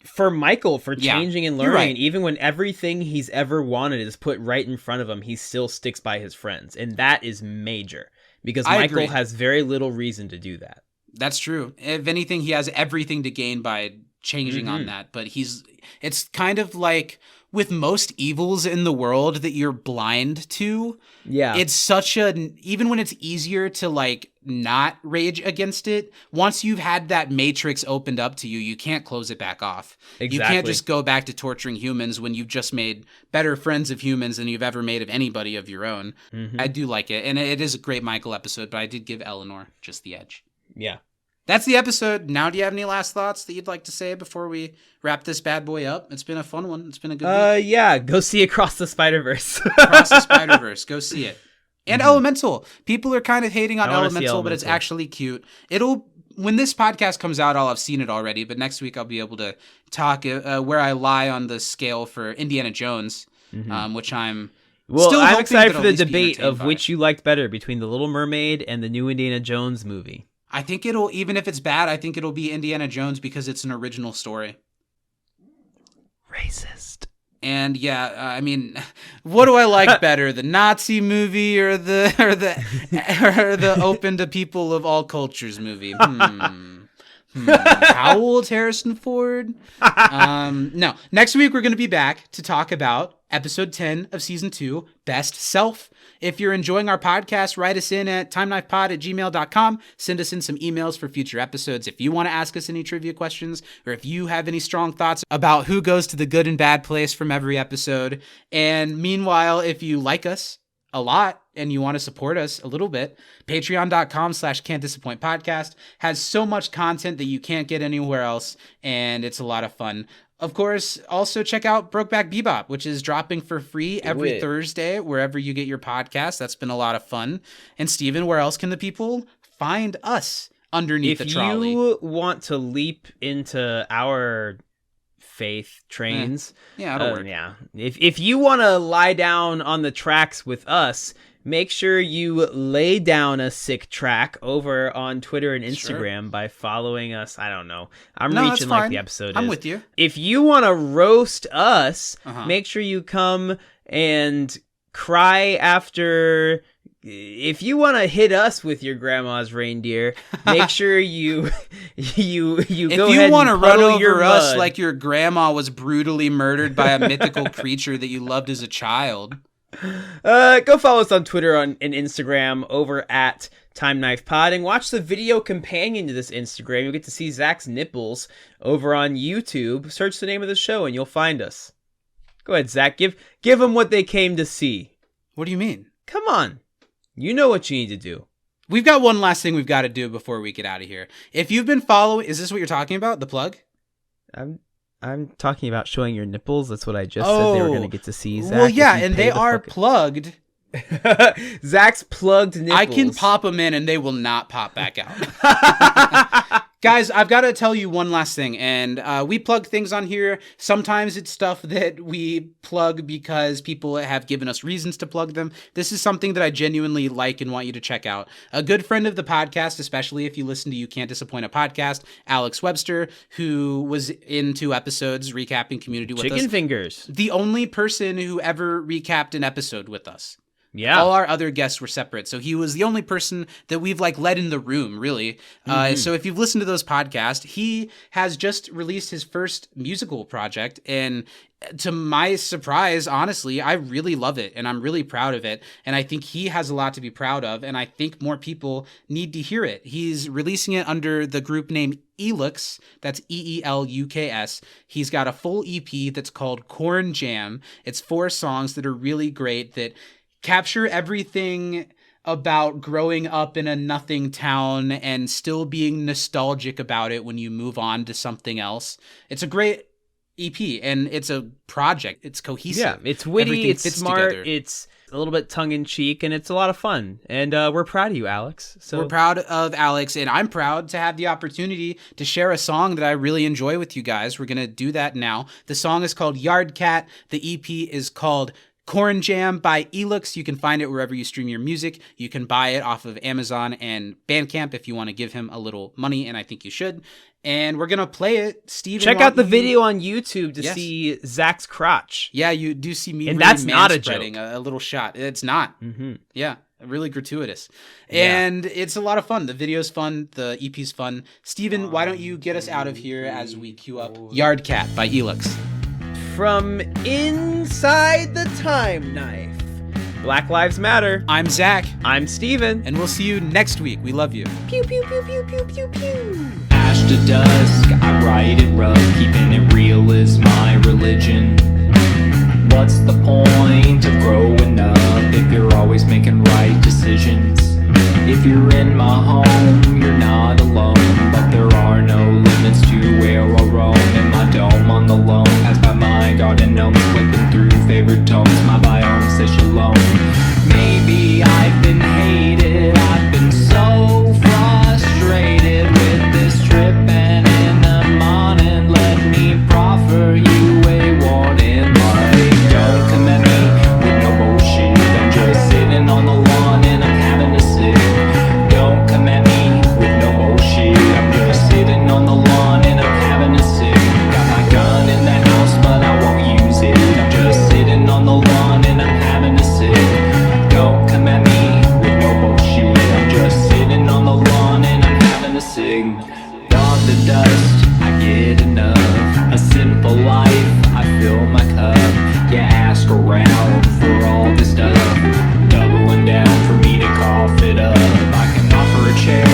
for Michael, for changing and learning, right. even when everything he's ever wanted is put right in front of him, he still sticks by his friends. And that is major because I Michael agree. has very little reason to do that. That's true. If anything, he has everything to gain by changing on that. But it's kind of like with most evils in the world that you're blind to. Yeah. It's even when it's easier to like not rage against it, once you've had that matrix opened up to you, you can't close it back off. Exactly. You can't just go back to torturing humans when you've just made better friends of humans than you've ever made of anybody of your own. I do like it. And it is a great Michael episode, but I did give Eleanor just the edge. Yeah. That's the episode. Now, do you have any last thoughts that you'd like to say before we wrap this bad boy up? It's been a fun one. It's been a good week. Yeah, go see Across the Spider-Verse. Across the Spider-Verse. Go see it. And Elemental. People are kind of hating on I wanna see Elemental, but it's Elemental. actually cute. When this podcast comes out, I'll have seen it already, but next week I'll be able to talk where I lie on the scale for Indiana Jones, which I'm still I'm hoping excited that for I'll the at least be debate of entertained by. which you liked better between The Little Mermaid and the new Indiana Jones movie. I think even if it's bad, I think it'll be Indiana Jones because it's an original story. Racist. And yeah, I mean, what do I like better, the Nazi movie or the open to people of all cultures movie? How old's Harrison Ford? No. Next week we're going to be back to talk about episode 10 of season 2, Best Self. If you're enjoying our podcast, write us in at timeknifepod@gmail.com. Send us in some emails for future episodes. If you want to ask us any trivia questions, or if you have any strong thoughts about who goes to the good and bad place from every episode. And meanwhile, if you like us a lot and you want to support us a little bit, patreon.com/can'tdisappointpodcast has so much content that you can't get anywhere else, and it's a lot of fun. Of course, also check out Brokeback Bebop, which is dropping for free every Thursday, wherever you get your podcast. That's been a lot of fun. And Steven, where else can the people find us underneath the trolley? If you want to leap into our faith trains, it'll work. Yeah. If you want to lie down on the tracks with us, make sure you lay down a sick track over on Twitter and Instagram by following us. I don't know. I'm reaching like the episode I'm is. with you. If you want to roast us, make sure you come and cry after. If you want to hit us with your grandma's reindeer, make sure you go if ahead you want to and run puddle your over us mud. like your grandma was brutally murdered by a mythical creature that you loved as a child. Go follow us on Twitter and Instagram over at TimeKnifePod and watch the video companion to this Instagram. You'll get to see Zach's nipples over on YouTube. Search the name of the show and you'll find us. Go ahead, Zach. Give them what they came to see. What do you mean? Come on. You know what you need to do. We've got one last thing we've got to do before we get out of here. If you've been following, is this what you're talking about? The plug? I'm talking about showing your nipples. That's what I just said they were going to get to see, Zach. Well, yeah, and they are plugged. Zach's plugged nipples. I can pop them in and they will not pop back out. Guys, I've got to tell you one last thing, and we plug things on here. Sometimes it's stuff that we plug because people have given us reasons to plug them. This is something that I genuinely like and want you to check out. A good friend of the podcast, especially if you listen to You Can't Disappoint a Podcast, Alex Webster, who was in 2 episodes recapping Community with us. Chicken fingers. The only person who ever recapped an episode with us. Yeah. All our other guests were separate. So he was the only person that we've like let in the room, really. So if you've listened to those podcasts, he has just released his first musical project. And to my surprise, honestly, I really love it and I'm really proud of it. And I think he has a lot to be proud of. And I think more people need to hear it. He's releasing it under the group name Elux. That's EELUKS. He's got a full EP that's called Corn Jam. It's 4 songs that are really great that capture everything about growing up in a nothing town and still being nostalgic about it when you move on to something else. It's a great EP and it's a project. It's cohesive. Yeah, it's witty, Everything it's fits smart, together. it's a little bit tongue-in-cheek, and it's a lot of fun. And we're proud of you, Alex. So We're proud of Alex, and I'm proud to have the opportunity to share a song that I really enjoy with you guys. We're going to do that now. The song is called Yard Cat. The EP is called Corn Jam by Elux. You can find it wherever you stream your music. You can buy it off of Amazon and Bandcamp if you want to give him a little money, and I think you should. And we're going to play it. Steven, check out the video on YouTube to Yes. see Zach's crotch. Yeah, you do see me And really that's not a manspreading joke. a little shot. It's not. Mm-hmm. Yeah, really gratuitous. Yeah. And it's a lot of fun. The video's fun. The EP's fun. Steven, why don't you get us out of here as we queue up Yard Cat by Elux. From inside the time knife, Black Lives Matter. I'm Zach, I'm Steven. and we'll see you next week. We love you. Pew, pew, pew, pew, pew, pew, pew. Ash to dusk, I write it rough, keeping it real is my religion. What's the point of growing up if you're always making right decisions? If you're in my home, you're not alone, but there are no limits to where I'll roam. In my dome on the loam, passed by my garden gnomes, flipping through favorite tomes, my biome says shalom. Maybe I've been hated, I've been so frustrated with this trip, and in the morning let me proffer you a warning, like don't come at me with no bullshit. I'm just sitting on the lawn and I'm having a sip. Don't come at me with no bullshit. I'm just sitting on the lawn and I'm having a sip. Got my gun in the house but I won't use it. I'm just sitting on the lawn and I'm having a sip. Don't come at me with no bullshit. I'm just sitting on the lawn and I'm having a cig. Dog to dust, I get enough. A simple life, I fill my cup. You ask around for all this stuff, doubling down for me to cough it up. I can offer a chair,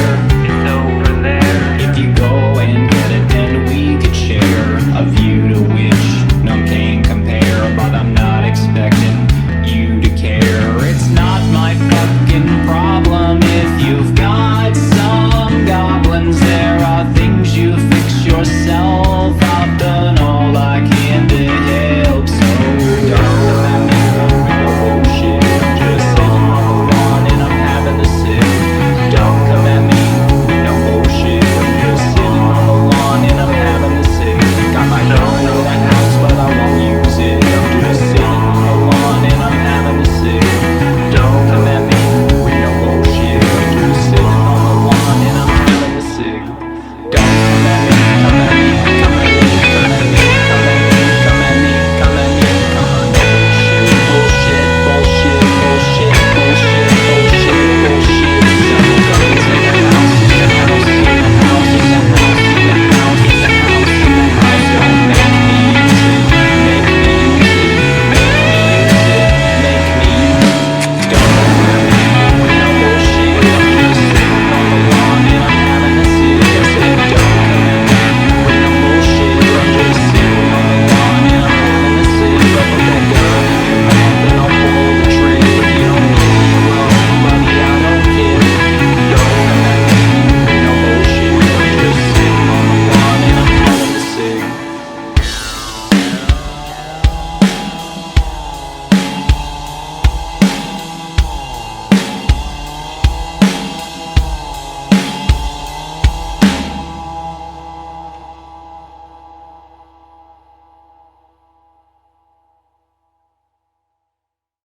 it's over there. If you go and get it, then we could share a view to which none can compare. But I'm not expecting you to care. It's not my fucking problem if you've got some goblins. There are things you fix yourself.